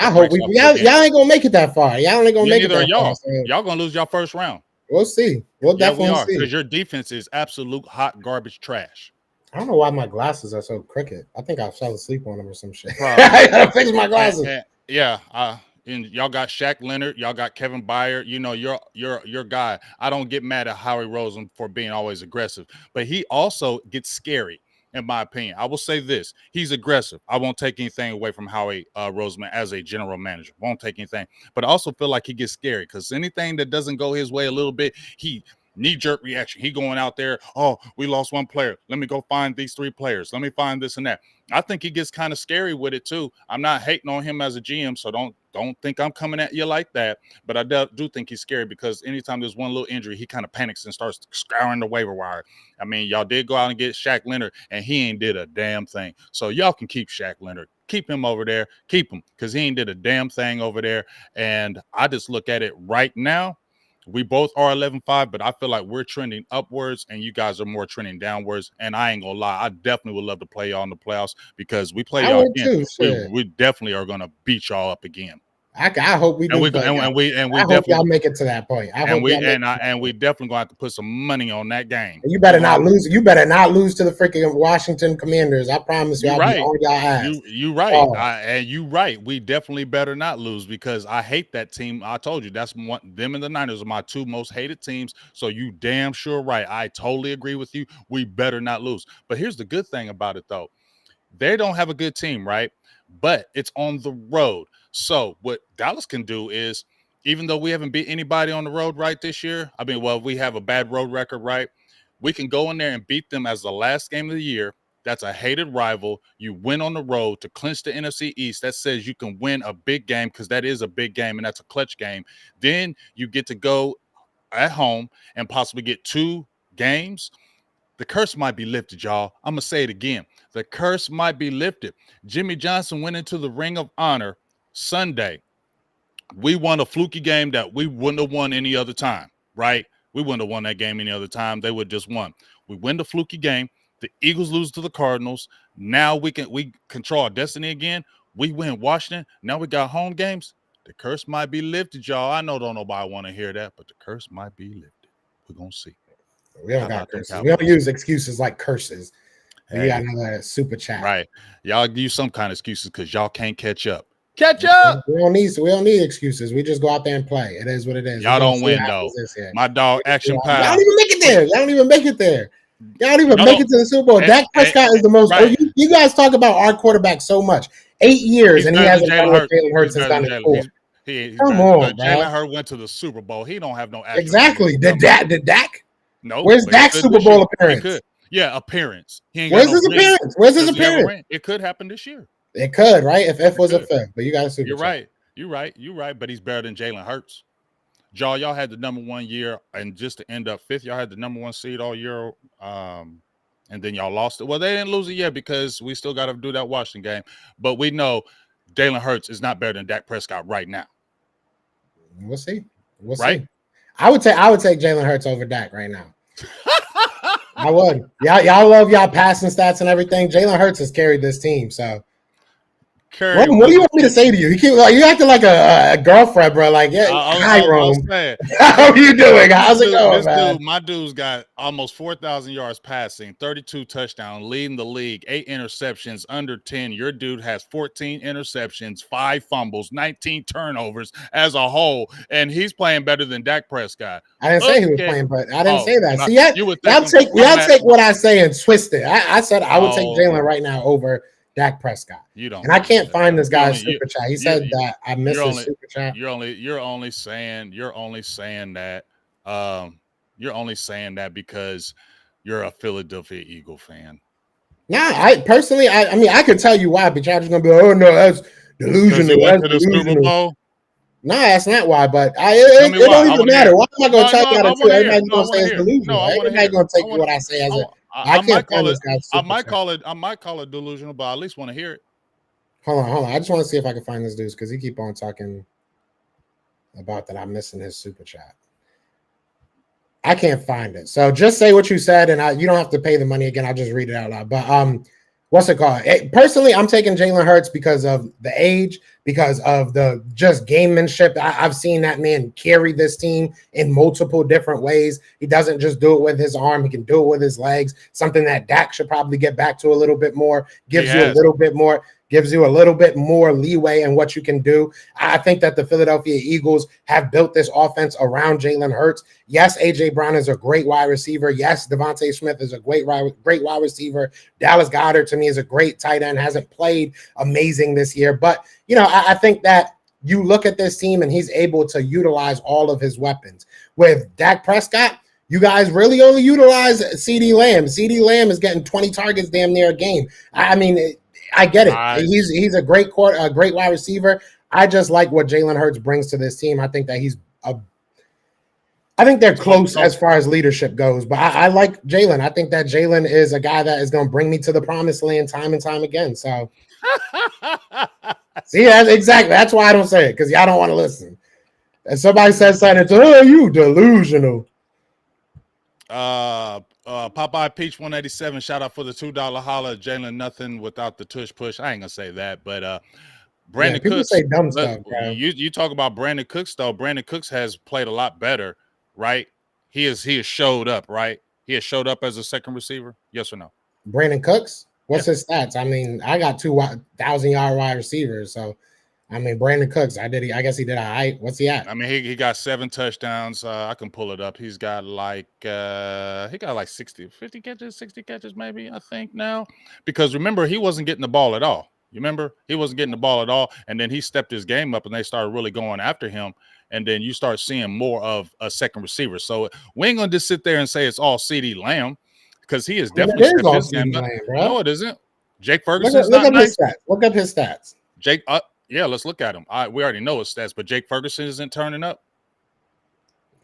I hope brakes off y'all ain't gonna make it that far. Y'all ain't gonna make it that far. So y'all gonna lose y'all first round. We'll see. We'll definitely we are, see. because your defense is absolute hot garbage trash. I don't know why my glasses are so crooked. I think I fell asleep on them or some shit. I gotta fix my glasses. And y'all got Shaq Leonard, y'all got Kevin Byard. Your guy. I don't get mad at Howie Roseman for being always aggressive, but he also gets scary. In my opinion, I will say this: he's aggressive. I won't take anything away from Howie Roseman as a general manager. Won't take anything, but I also feel like he gets scary because anything that doesn't go his way a little bit, he knee-jerk reaction. He going out there, oh, we lost one player. Let me go find these 3 players. Let me find this and that. I think he gets kind of scary with it too. I'm not hating on him as a GM, so don't think I'm coming at you like that. But I do think he's scary because anytime there's one little injury, he kind of panics and starts scouring the waiver wire. I mean, y'all did go out and get Shaq Leonard, and he ain't did a damn thing. So y'all can keep Shaq Leonard. Keep him over there. Keep him because he ain't did a damn thing over there. And I just look at it right now. We both are 11-5, but I feel like we're trending upwards and you guys are more trending downwards. And I ain't gonna lie, I definitely would love to play y'all in the playoffs because we play I y'all would again. too. Shit. We definitely are gonna beat y'all up again. I hope we do. We play y'all. we I hope definitely y'all make it to that point. I hope we y'all make and we definitely gonna have to put some money on that game. You better not lose. You better not lose to the freaking Washington Commanders. I promise you, I'll be on y'all ass. You right. And you right. We definitely better not lose because I hate that team. I told you that's one. Them and the Niners are my two most hated teams. So you damn sure right. I totally agree with you. We better not lose. But here's the good thing about it though. They don't have a good team, right? But it's on the road. So what Dallas can do is, even though we haven't beat anybody on the road right this year, I mean, well, we have a bad road record, right? We can go in there and beat them as the last game of the year. That's a hated rival. You win on the road to clinch the NFC East. That says you can win a big game because that is a big game and that's a clutch game. Then you get to go at home and possibly get 2 games. The curse might be lifted, y'all. I'm going to say it again. The curse might be lifted. Jimmy Johnson went into the Ring of Honor Sunday. We won a fluky game that we wouldn't have won any other time, right? We wouldn't have won that game any other time. They would just won. We win the fluky game. The Eagles lose to the Cardinals. Now we control our destiny again. We win Washington. Now we got home games. The curse might be lifted, y'all. I know don't nobody want to hear that, but the curse might be lifted. We're going to see. We don't got curses. We don't use excuses like curses. Hey, you got another super chat. Right. Y'all use some kind of excuses because y'all can't catch up. Catch up. We don't need excuses. We just go out there and play. It is what it is. Y'all don't win though. My dog Action Pal. Y'all don't even make it there. Y'all don't even make it there. Y'all don't even make it to the Super Bowl. Dak Prescott is the most. Right. You guys talk about our quarterback so much. 8 years and he hasn't done what Jalen Hurts has done in 4. Come on, Jalen Hurts went to the Super Bowl. He don't have no. Exactly. Did Dak? No. Where's Dak's Super Bowl appearance? Yeah, appearance. Where's his appearance? Where's his appearance? It could happen this year. It could, right? If was a fifth, but you got a super. You're right. But he's better than Jalen Hurts. Y'all had the number 1 year, and just to end up 5th, y'all had the number 1 seed all year. And then y'all lost it. Well, they didn't lose it yet because we still got to do that Washington game. But we know Jalen Hurts is not better than Dak Prescott right now. We'll see. We'll see. I would take Jalen Hurts over Dak right now. I would. Y'all love y'all passing stats and everything. Jalen Hurts has carried this team. So, what do you want me to say to you? You acting like a girlfriend, bro. Like, hi, Rome. How are you doing? How's it going, man? My dude's got almost 4,000 yards passing, 32 touchdowns, leading the league, 8 interceptions, under 10. Your dude has 14 interceptions, 5 fumbles, 19 turnovers as a whole, and he's playing better than Dak Prescott. I didn't say he was playing, but I didn't say that. See, y'all take what I say and twist it. I said I would take Jalen right now over Dak Prescott. You don't, and I can't find this guy's super chat. He said that I missed his super chat. You're only saying that because you're a Philadelphia Eagle fan. Nah, I could tell you why, but y'all just gonna be like, oh no, that's delusional. Went to the Super Bowl. Nah, that's not why. But it don't even matter. Why am I gonna tell you that too? Everybody's gonna say it's delusional. Everybody's gonna take what I say as a. I might call it delusional, but I at least want to hear it. Hold on. I just want to see if I can find this dude because he keep on talking about that I'm missing his super chat. I can't find it. So just say what you said, and you don't have to pay the money again. I'll just read it out loud. But what's it called? Personally, I'm taking Jalen Hurts because of the age, because of the just gamemanship. I've seen that man carry this team in multiple different ways. He doesn't just do it with his arm. He can do it with his legs, something that Dak should probably get back to a little bit more, gives you a little bit more leeway in what you can do. I think that the Philadelphia Eagles have built this offense around Jalen Hurts. Yes, A.J. Brown is a great wide receiver. Yes, Devontae Smith is a great wide receiver. Dallas Goedert, to me, is a great tight end, hasn't played amazing this year. But, I think that you look at this team and he's able to utilize all of his weapons. With Dak Prescott, you guys really only utilize CeeDee Lamb. CeeDee Lamb is getting 20 targets damn near a game. I mean, I get it. He's a great wide receiver. I just like what Jalen Hurts brings to this team. I think that I think they're close as far as leadership goes, but I like Jalen. I think that Jalen is a guy that is going to bring me to the promised land time and time again. So, see, exactly. That's why I don't say it, because y'all don't want to listen. And somebody said something, oh, you delusional. Popeye Peach 187. Shout out for the $2 holla. Jalen, nothing without the tush push. I ain't gonna say that, but Brandon People Cooks. say dumb stuff, bro. You talk about Brandon Cooks though. Brandon Cooks has played a lot better, right? He has showed up, right? He has showed up as a second receiver. Yes or no? Brandon Cooks. What's his stats? I mean, I got 2,000-yard wide receivers, so. I mean, Brandon Cooks. I guess he did all right. What's he at? I mean, he got 7 touchdowns. I can pull it up. He's got like 60 catches, 60 catches maybe, I think now. Because remember, he wasn't getting the ball at all. You remember? He wasn't getting the ball at all. And then he stepped his game up and they started really going after him. And then you start seeing more of a second receiver. So we ain't going to just sit there and say it's all CeeDee Lamb because he is definitely stepped his game up. No, it isn't. Jake Ferguson's look not up nice. his stats. Look up his stats. Jake, yeah, let's look at him. We already know his stats, but Jake Ferguson isn't turning up.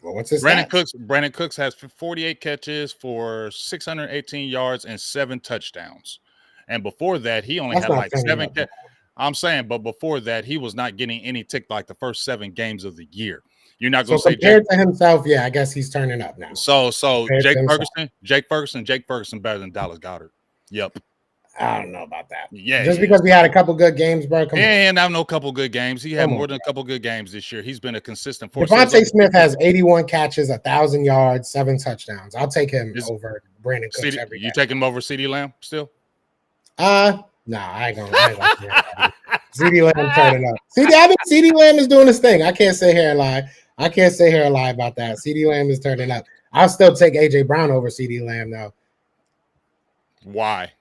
Well, what's his Brandon stats? Cooks? Brandon Cooks has 48 catches for 618 yards and 7 touchdowns. And before that, he only had like 7. I'm saying, but before that, he was not getting any tick like the first 7 games of the year. You're not going to say compared to himself, yeah, I guess he's turning up now. So Jake Ferguson better than Dallas Goedert. Yep. I don't know about that. Yeah, just because we had a couple good games, bro. Come on. And I know a couple good games. He had more than a couple good games this year. He's been a consistent force. Devontae Smith has 81 catches, 1,000 yards, 7 touchdowns. I'll take him over Brandon Cooks every day. You taking him over CeeDee Lamb still? Nah, I ain't gonna. CeeDee Lamb turning up. CeeDee Lamb is doing his thing. I can't sit here and lie. About that. CeeDee Lamb is turning up. I'll still take AJ Brown over CeeDee Lamb though. Why?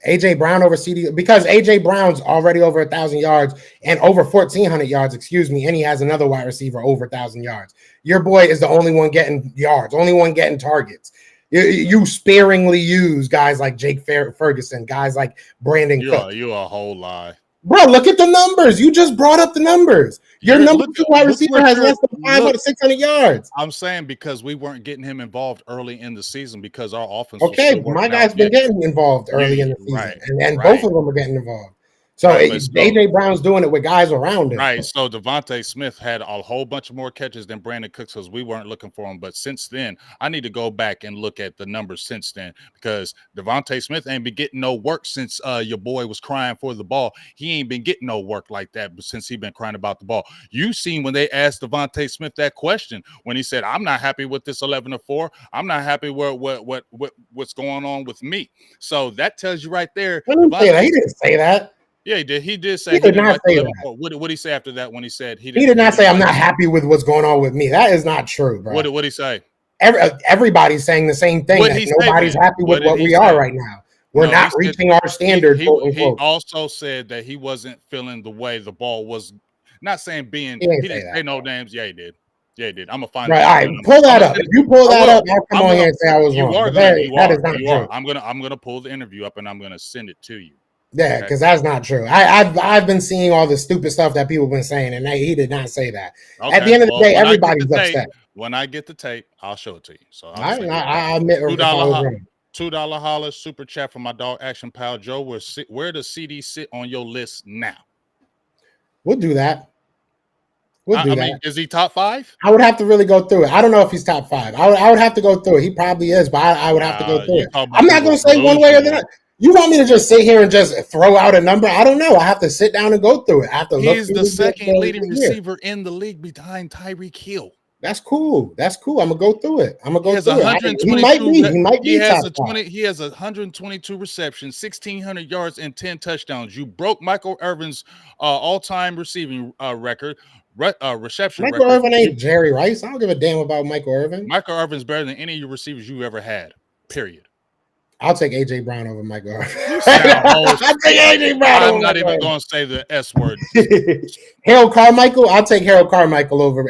AJ Brown over CeeDee because AJ Brown's already over 1,000 yards and over 1,400 yards, and he has another wide receiver over 1,000 yards. Your boy is the only one getting yards, only one getting targets. You sparingly use guys like Jake Ferguson, guys like Brandon Cook. You're a whole lie. Bro, look at the numbers. You just brought up the numbers. Your number 2 wide receiver has less than 500, 600 yards. I'm saying because we weren't getting him involved early in the season because our offense. Okay, my guy's been getting involved early in the season, and both of them are getting involved. So AJ Brown's doing it with guys around him. Right. So Devontae Smith had a whole bunch of more catches than Brandon Cooks because we weren't looking for him. But since then, I need to go back and look at the numbers since then because Devontae Smith ain't been getting no work since your boy was crying for the ball. He ain't been getting no work like that since he been crying about the ball. You seen when they asked Devontae Smith that question when he said, "I'm not happy with this 11-4. I'm not happy with what's going on with me." So that tells you right there. He didn't say that. Yeah, he did. He did say he did not say that. What did he say after that when he said he did not say I'm not happy with what's going on with me? That is not true, bro. What did he say? Everybody's saying the same thing. Nobody's happy with what we are right now. We're not reaching our standard. He also said that he wasn't feeling the way the ball was. Not saying being. He didn't say no names. Yeah, he did. Yeah, he did. I'm gonna find. Right, all right, pull that up. If you pull that up, I'll come on here and say I was wrong. That is not true. I'm gonna pull the interview up and I'm gonna send it to you. Yeah, because that's not true. I've been seeing all the stupid stuff that people have been saying, and he did not say that. Okay, at the end of the day, everybody's upset. When I get the tape, I'll show it to you. So I admit $2 holler super chat from my dog Action Pal Joe. Where does CeeDee sit on your list now? We'll do that. I mean, is he top 5? I would have to really go through it. I don't know if he's top 5. I would have to go through it. He probably is, but I would have to go through it. I'm not going to say one way or the other. You want me to just sit here and just throw out a number? I don't know. I have to sit down and go through it. I have to look. He's the second leading receiver in the league behind Tyreek Hill. That's cool. I'm gonna go through it. He has 122 receptions, 1,600 yards, and 10 touchdowns. You broke Michael Irvin's all-time receiving record. Reception Michael Irvin ain't Jerry Rice. I don't give a damn about Michael Irvin. Michael Irvin's better than any of your receivers you ever had. Period. I'll take AJ Brown over Michael Irvin. I'll take AJ Brown. I'm not even going to say the S word. Harold Carmichael. I'll take Harold Carmichael over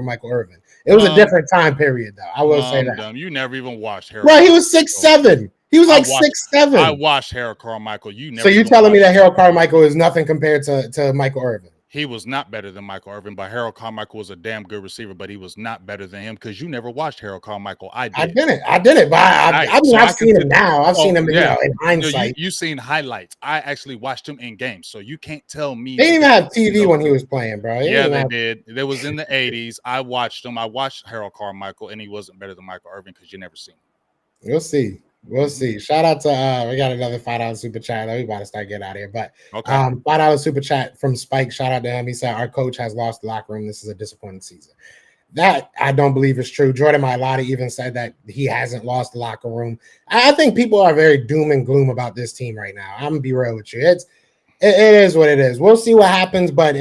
Michael Irvin. It was a different time period, though. I will say that. You never even watched Harold. Right, he was 6'7". He was like 6'7". I watched Harold Carmichael. So you telling me that Harold Carmichael is nothing compared to Michael Irvin? He was not better than Michael Irvin, but Harold Carmichael was a damn good receiver, but he was not better than him because you never watched Harold Carmichael. I did. I did it, but I mean, So I've seen him now. I've seen him, yeah. in hindsight. You seen highlights. I actually watched him in games, so you can't tell me. They didn't even have TV when he was playing, bro. Yeah, they did. It was in the 80s. I watched him. I watched Harold Carmichael, and he wasn't better than Michael Irvin because you never seen him. We'll see. We'll see. Shout out to we got another $5 super chat. We about to start getting out of here. But $5 super chat from Spike. Shout out to him. He said our coach has lost the locker room. This is a disappointing season. That I don't believe is true. Jordan Mailata even said that he hasn't lost the locker room. I think people are very doom and gloom about this team right now. I'm gonna be real with you. It is what it is. We'll see what happens, but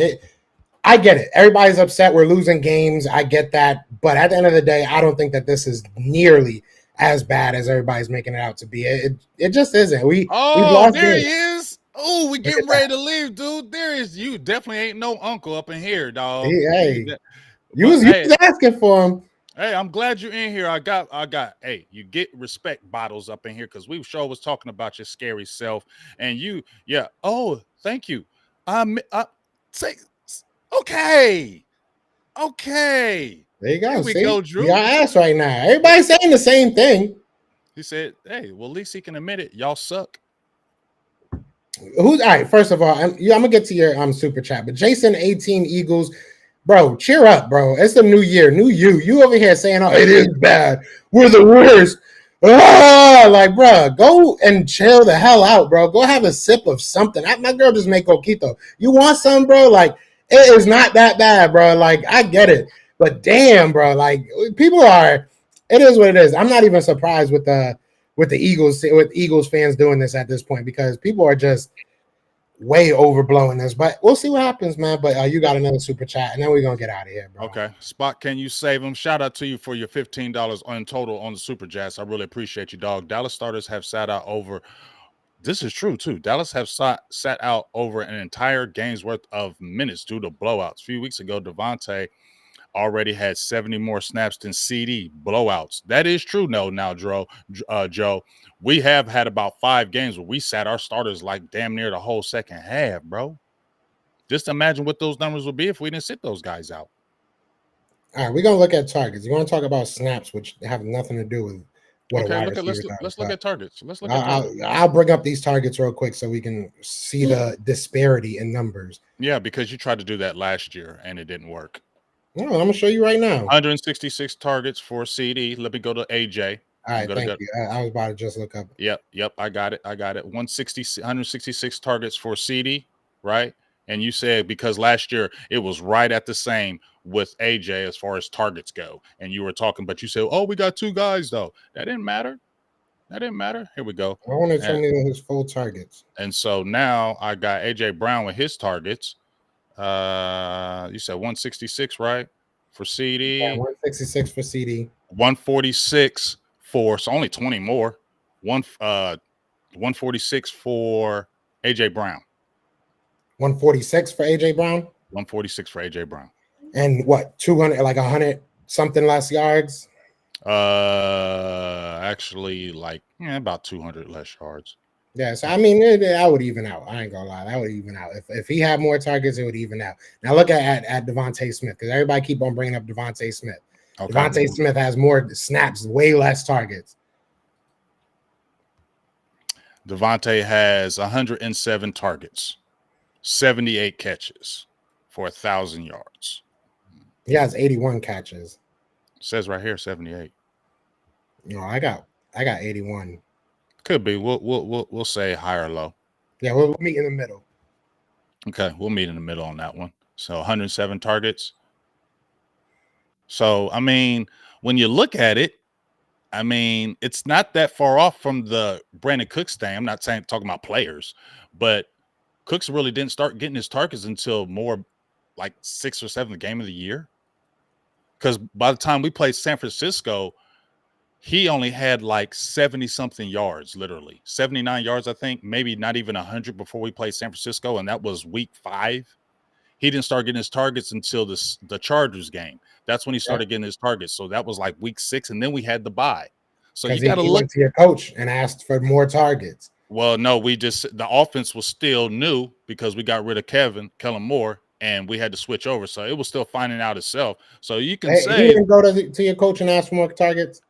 I get it. Everybody's upset. We're losing games. I get that. But at the end of the day, I don't think that this is nearly as bad as everybody's making it out to be. It just isn't. We've lost there games. he is. Oh, we getting ready to leave, dude. There is you. Definitely ain't no uncle up in here, dog. You was asking for him. Hey, I'm glad you're in here. I got. Hey, you get respect bottles up in here because we sure was talking about your scary self, and you. Yeah. Oh, thank you. Say. Okay. There you go. Here we go, Drew. You got ass right now. Everybody's saying the same thing. He said, "Hey, well, at least he can admit it. Y'all suck." All right? First of all, I'm gonna get to your super chat, but Jason 18 Eagles, bro, cheer up, bro. It's the new year, new you. You over here saying, "Oh, it is bad. We're the worst." Like, bro, go and chill the hell out, bro. Go have a sip of something. My girl just made coquito. You want some, bro? Like, it is not that bad, bro. Like, I get it. But damn, bro, like people are. It is what it is. I'm not even surprised with the Eagles fans doing this at this point because people are just way overblowing this. But we'll see what happens, man. But you got another super chat, and then we're gonna get out of here, bro. Okay, Spot, can you save them? Shout out to you for your $15 on total on the super chats. I really appreciate you, dog. Dallas starters have sat out over. This is true too. Dallas have sat out over an entire game's worth of minutes due to blowouts. A few weeks ago, Devontae already had 70 more snaps than ceedee blowouts. That is true. Now, Joe, we have had about 5 games where we sat our starters like damn near the whole second half, bro. Just imagine what those numbers would be if we didn't sit those guys out. All right, we're gonna look at targets. You want to talk about snaps, which have nothing to do with what a wide receiver does. Let's look at targets. I'll bring up these targets real quick so we can see the disparity in numbers. Yeah, because you tried to do that last year and it didn't work. No, I'm gonna show you right now. 166 targets for ceedee. Let me go to AJ. All right, thank you. I was about to just look up. Yep. I got it. 166 targets for ceedee, right? And you said because last year it was right at the same with AJ as far as targets go. And you were talking, but you said, "Oh, we got 2 guys though." That didn't matter. Here we go. I want to tell me his full targets. And so now I got AJ Brown with his targets. You said 166, right? For ceedee. Yeah, 166 for ceedee. 146 for only 20 more. 146 for AJ Brown. 146 for AJ Brown. 146 for AJ Brown. And what? 200, like 100 something less yards. Actually, like about 200 less yards. Yeah, so I mean, that would even out. I ain't gonna lie, that would even out. If he had more targets, it would even out. Now look at Devontae Smith because everybody keep on bringing up Devontae Smith. Okay. Devontae Smith has more snaps, way less targets. Devontae has 107 targets, 78 catches for 1,000 yards. He has 81 catches. It says right here 78. No, I got 81. Could be. We'll say high or low. Yeah, we'll meet in the middle. Okay, we'll meet in the middle on that one. So 107 targets. So I mean, when you look at it, I mean, it's not that far off from the Brandon Cooks thing. I'm not talking about players, but Cooks really didn't start getting his targets until more like 6th or 7th game of the year. Because by the time we played San Francisco, he only had like 70-something yards, literally 79 yards, I think, maybe not even 100 before we played San Francisco, and that was week 5. He didn't start getting his targets until the Chargers game. That's when he started getting his targets. So that was like week 6, and then we had the bye. So you got to look went to your coach and asked for more targets. Well, no, the offense was still new because we got rid of Kellen Moore, and we had to switch over. So it was still finding out itself. So you can He say didn't go to your coach and ask for more targets.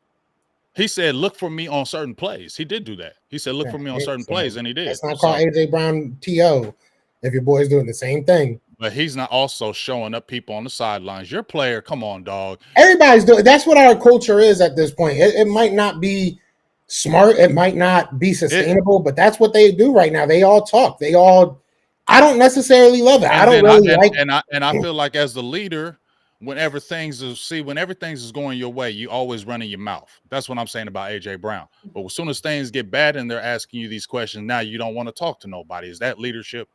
he said, look for me on certain plays. He did do that. He said, look for me on certain plays, and he did. That's not called AJ Brown TO if your boy's doing the same thing. But he's not also showing up people on the sidelines. Your player, come on, dog. Everybody's doing. That's what our culture is at this point. It might not be smart. It might not be sustainable, but that's what they do right now. They all talk. I don't necessarily love it. I don't really like. And I feel like as the leader, whenever things is going your way, you always running your mouth. That's what I'm saying about AJ Brown. But as soon as things get bad and they're asking you these questions, now you don't want to talk to nobody. Is that leadership?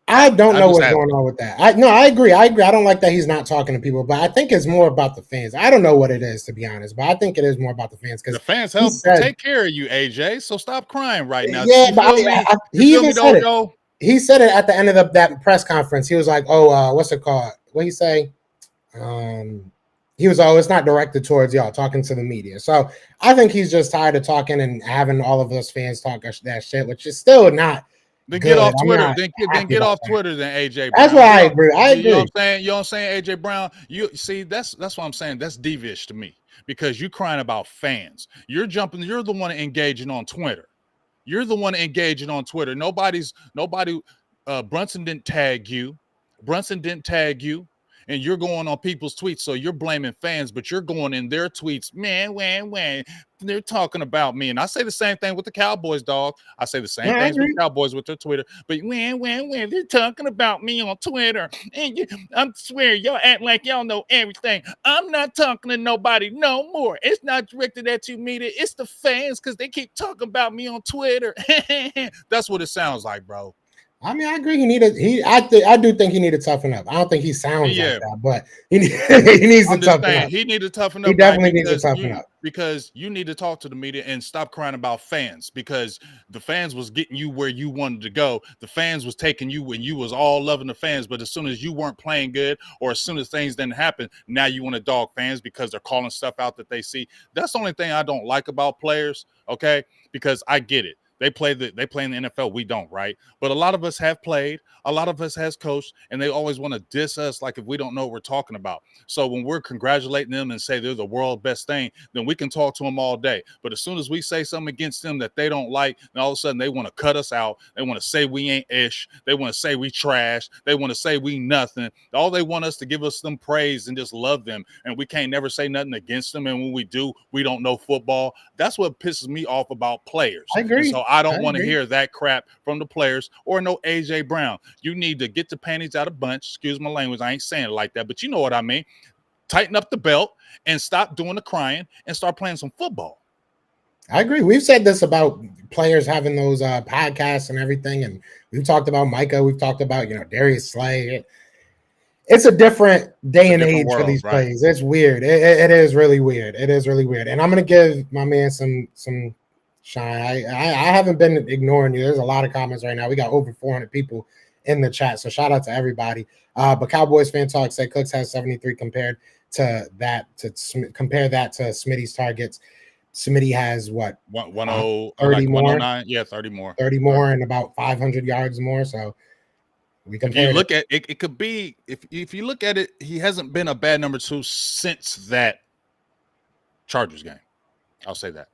I don't know what's going on with that. I agree. I don't like that he's not talking to people, but I think it's more about the fans. I don't know what it is, to be honest, but I think it is more about the fans because the fans help take care of you, AJ. So stop crying right now. Yeah, but he even said it. He said it at the end of that press conference. He was like, "Oh, what's it called? What he say?" He was, "Oh, it's not directed towards y'all," talking to the media. So I think he's just tired of talking and having all of those fans talk that shit, which is still not. Then get off Twitter. Then get off Twitter. Then AJ Brown. That's why I agree. I agree. You know what I'm saying? You know what I'm saying? AJ Brown. You see, that's what I'm saying. That's devious to me because you're crying about fans. You're jumping. You're the one engaging on Twitter. You're the one engaging on Twitter. Nobody. Brunson didn't tag you. And you're going on people's tweets, so you're blaming fans, but you're going in their tweets, man, they're talking about me. And I say the same thing with the Cowboys, dog. I say the same things with the Cowboys with their Twitter, but they're talking about me on Twitter. And I swear, y'all act like y'all know everything. I'm not talking to nobody no more. It's not directed at you, media. It's the fans because they keep talking about me on Twitter. That's what it sounds like, bro. I mean, I agree. I do think he need to toughen up. I don't think he sounds like that, but he needs to toughen up. He needs to toughen up. He definitely needs to toughen up because you need to talk to the media and stop crying about fans because the fans was getting you where you wanted to go. The fans was taking you when you was all loving the fans, but as soon as you weren't playing good or as soon as things didn't happen, now you want to dog fans because they're calling stuff out that they see. That's the only thing I don't like about players, okay? Because I get it. They play in the NFL. We don't, right? But a lot of us have played. A lot of us has coached, and they always want to diss us like if we don't know what we're talking about. So when we're congratulating them and say they're the world best thing, then we can talk to them all day. But as soon as we say something against them that they don't like, and all of a sudden they want to cut us out. They want to say we ain't ish. They want to say we trash. They want to say we nothing. All they want us to give us some praise and just love them, and we can't never say nothing against them. And when we do, we don't know football. That's what pisses me off about players. I agree. And so I don't want to hear that crap from the players or no AJ Brown. You need to get the panties out of bunch. Excuse my language. I ain't saying it like that, but you know what I mean. Tighten up the belt and stop doing the crying and start playing some football. I agree. We've said this about players having those podcasts and everything, and we've talked about Micah. We've talked about Darius Slay. It's a different day and age for these plays. It's weird. It is really weird. It is really weird. And I'm gonna give my man some shine. I haven't been ignoring you. There's a lot of comments right now. We got over 400 people in the chat, so shout out to everybody. But Cowboys fan talk said Cooks has 73 compared to that. Compare that to Smitty's targets. Smitty has what? 30 more. Yeah, 30 more. 30 more and about 500 yards more. So we compare. If you look at it, it could be if you look at it, he hasn't been a bad number 2 since that Chargers game. I'll say that.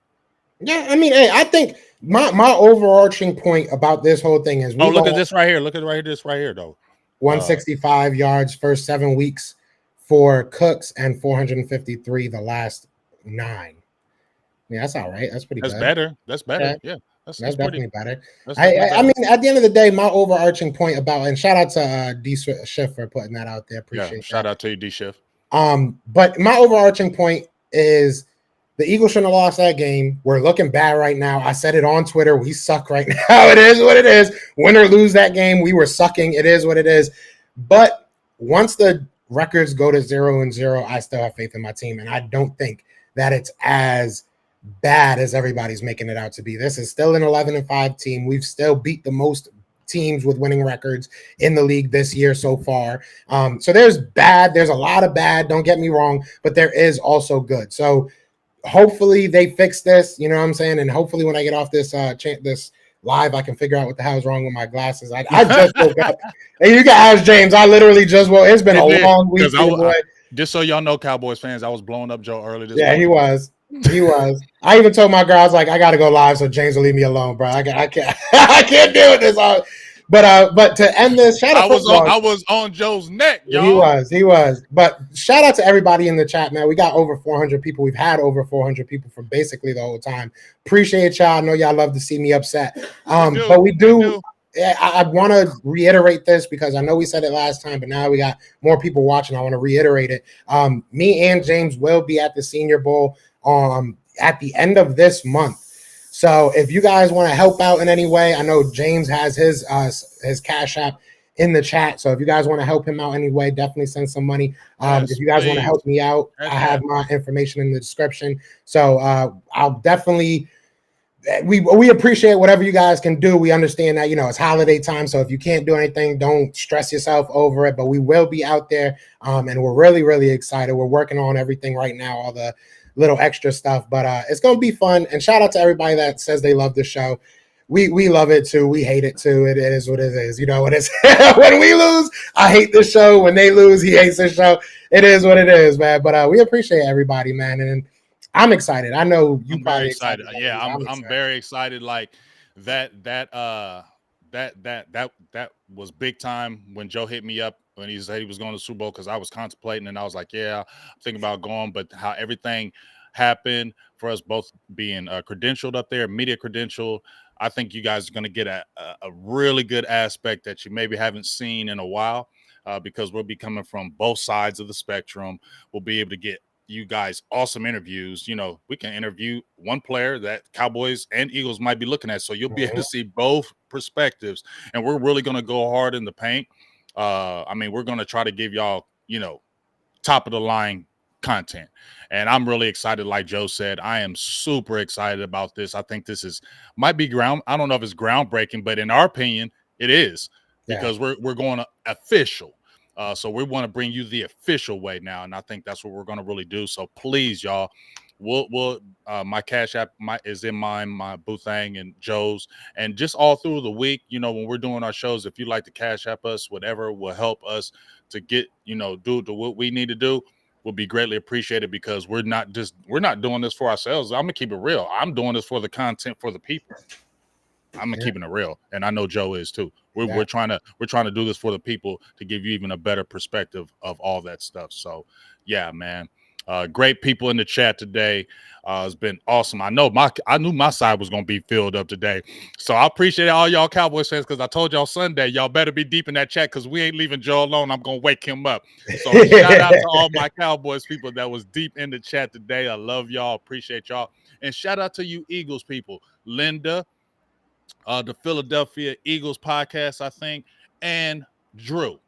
Yeah, I mean, hey, I think my overarching point about this whole thing is look at this right here. Look at this right here, though. 165 yards first 7 weeks for Cooks and 453 the last 9. Yeah, that's all right. That's pretty good. That's better. Yeah. That's definitely better. I mean, at the end of the day, my overarching point about, and shout out to D Schiff for putting that out there. Appreciate that. Shout out to you, D Schiff. But my overarching point is the Eagles shouldn't have lost that game. We're looking bad right now. I said it on Twitter. We suck right now. It is what it is. Win or lose that game, we were sucking. It is what it is. But once the records go to 0-0, I still have faith in my team, and I don't think that it's as bad as everybody's making it out to be. This is still an 11-5 team. We've still beat the most teams with winning records in the league this year so far. So there's a lot of bad, don't get me wrong, but there is also good. So hopefully they fix this, you know what I'm saying? And hopefully when I get off this live, I can figure out what the hell is wrong with my glasses. I just woke up. And you can ask James. I literally just woke. It's been a long week. Just so y'all know, Cowboys fans, I was blowing up Joe early this Yeah, morning. he was. He was. I even told my girl, I was like, I got to go live so James will leave me alone, bro. I can't I can't deal with this. But to end this, I was on Joe's neck, y'all. He was. But shout out to everybody in the chat, man. We got over 400 people. We've had over 400 people for basically the whole time. Appreciate y'all. I know y'all love to see me upset. But we do. I want to reiterate this because I know we said it last time, but now we got more people watching. I want to reiterate it. Me and James will be at the Senior Bowl at the end of this month. So if you guys want to help out in any way, I know James has his Cash App in the chat. So if you guys want to help him out anyway, definitely send some money. If you guys want to help me out, I have my information in the description. So I'll definitely. We appreciate whatever you guys can do. We understand that, it's holiday time. So if you can't do anything, don't stress yourself over it. But we will be out there. And we're really, really excited. We're working on everything right now, all the little extra stuff. But it's going to be fun. And shout out to everybody that says they love the show. We love it too. We hate it too. It is what it is. You know what it is. When we lose, I hate the show. When they lose, he hates the show. It is what it is, man. But we appreciate everybody, man. And I'm excited. I know you probably excited. Yeah, I'm very excited. Like that was big time when Joe hit me up when he said he was going to the Super Bowl, because I was contemplating and I was like, yeah, I'm thinking about going, but how everything happened for us both being credentialed up there, media credentialed. I think you guys are going to get a really good aspect that you maybe haven't seen in a while, because we'll be coming from both sides of the spectrum. We'll be able to get you guys awesome interviews. We can interview one player that Cowboys and Eagles might be looking at, so you'll be able to see both perspectives, and we're really going to go hard in the paint. We're going to try to give y'all top of the line content, and I'm really excited. Like Joe said, I am super excited about this. I think this might be I don't know if it's groundbreaking, but in our opinion it is, because we're going official. So we want to bring you the official way now, and I think that's what we're going to really do. So please, y'all, we'll my Cash App is in mine, my Boothang and Joe's, and just all through the week, when we're doing our shows, if you'd like to Cash App us, whatever will help us to get, do what we need to do, will be greatly appreciated, because we're not doing this for ourselves. I'm gonna keep it real. I'm doing this for the content, for the people. I'm keeping it real, and I know Joe is too. We're trying to do this for the people, to give you even a better perspective of all that stuff. So, yeah, man, great people in the chat today. It's been awesome. I knew my side was gonna be filled up today, so I appreciate all y'all Cowboys fans, because I told y'all Sunday, y'all better be deep in that chat, because we ain't leaving Joe alone. I'm gonna wake him up. So shout out to all my Cowboys people that was deep in the chat today. I love y'all, appreciate y'all, and shout out to you Eagles people, Linda. The Philadelphia Eagles podcast, I think, and Drew.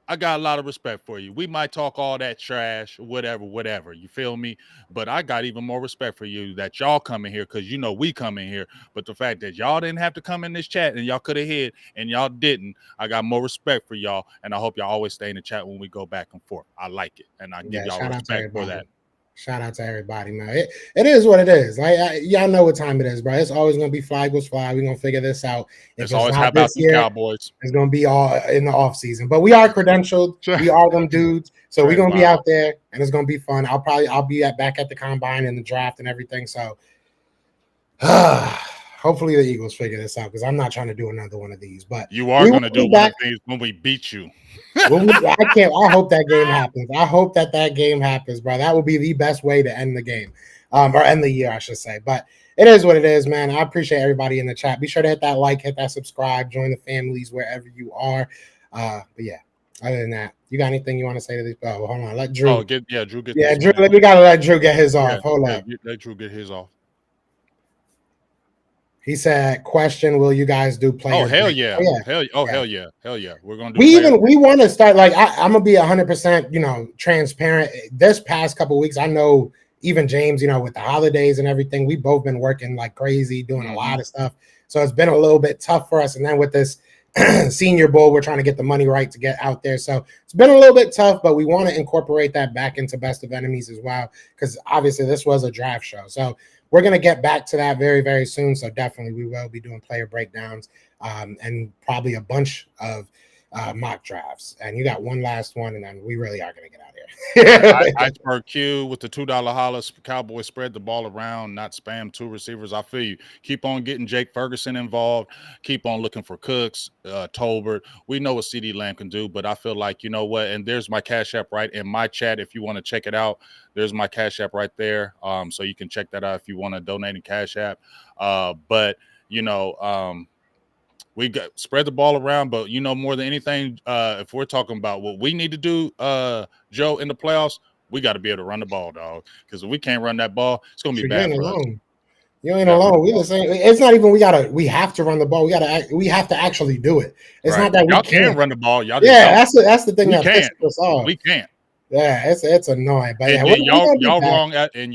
I got a lot of respect for you. We might talk all that trash, whatever. You feel me? But I got even more respect for you that y'all come in here, because we come in here. But the fact that y'all didn't have to come in this chat and y'all could have hid and y'all didn't, I got more respect for y'all, and I hope y'all always stay in the chat when we go back and forth. I like it, and I give y'all respect for that. Shout out to everybody, man. It is what it is. Like y'all know what time it is, bro. It's always gonna be fly goes fly. We're gonna figure this out. It's always how about the Cowboys. It's gonna be all in the off season. But we are credentialed. We are them dudes. So we're gonna be out there, and it's gonna be fun. I'll be back at the combine and the draft and everything. So hopefully the Eagles figure this out, because I'm not trying to do another one of these. But you are gonna do one of these when we beat you. I hope that game happens. I hope that game happens, bro. That would be the best way to end the game, or end the year, I should say. But it is what it is, man. I appreciate everybody in the chat. Be sure to hit that like, hit that subscribe, join the families wherever you are. But yeah, other than that, you got anything you want to say to these? Oh, hold on. Let Drew. Drew get. Yeah, Drew. We gotta let Drew get his off. Hold up. Let Drew get his off. He said, question, will you guys do players? Oh, hell yeah. Hell yeah. We're going to do we want to start, like, I'm going to be 100%, transparent. This past couple of weeks, I know even James, with the holidays and everything, we've both been working like crazy, doing a lot of stuff. So it's been a little bit tough for us. And then with this Senior Bowl. We're trying to get the money right to get out there. So it's been a little bit tough, but we want to incorporate that back into Best of Enemies as well, because obviously this was a draft show. So we're going to get back to that very, very soon. So definitely we will be doing player breakdowns and probably a bunch of mock drafts. And you got one last one, and then we really are going to get out of here. Iceberg Q with the $2 holler. Cowboys spread the ball around, not spam two receivers. I feel you. Keep on getting Jake Ferguson involved. Keep on looking for Cooks, Tolbert. We know what CeeDee Lamb can do, but I feel like, you know what, and there's my Cash App right in my chat if you want to check it out. There's my Cash App right there. So you can check that out if you want to donate in Cash App. But, you know, we got spread the ball around, but you know, more than anything, if we're talking about what we need to do, Joe, in the playoffs, we got to be able to run the ball, dog. Because if we can't run that ball, it's gonna be bad for us. You ain't alone. We the same. It's not even we have to run the ball. We have to actually do it. It's not that y'all we can't run the ball. Y'all just that's the thing that pisses us off. We can't. Yeah, it's annoying. But and yeah,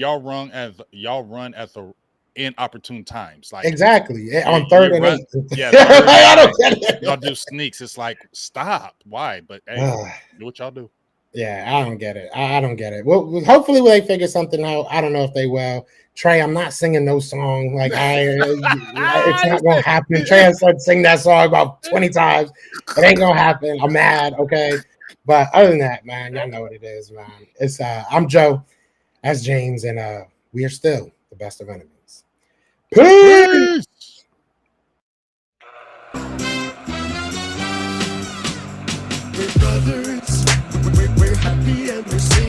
y'all run at the inopportune times, like exactly on 3rd and 8. Yeah, I don't get it. Y'all do sneaks. It's like, stop. Why? But hey, do what y'all do. Yeah, I don't get it. I don't get it. Well, hopefully they figure something out. I don't know if they will. Trey, I'm not singing no song. Like it's not gonna happen. Trey has started singing that song about 20 times. It ain't gonna happen. I'm mad. Okay, but other than that, man, y'all know what it is, man. It's I'm Joe. That's James, and we are still the best of enemies. Peace. We're brothers. We're happy and we're singing.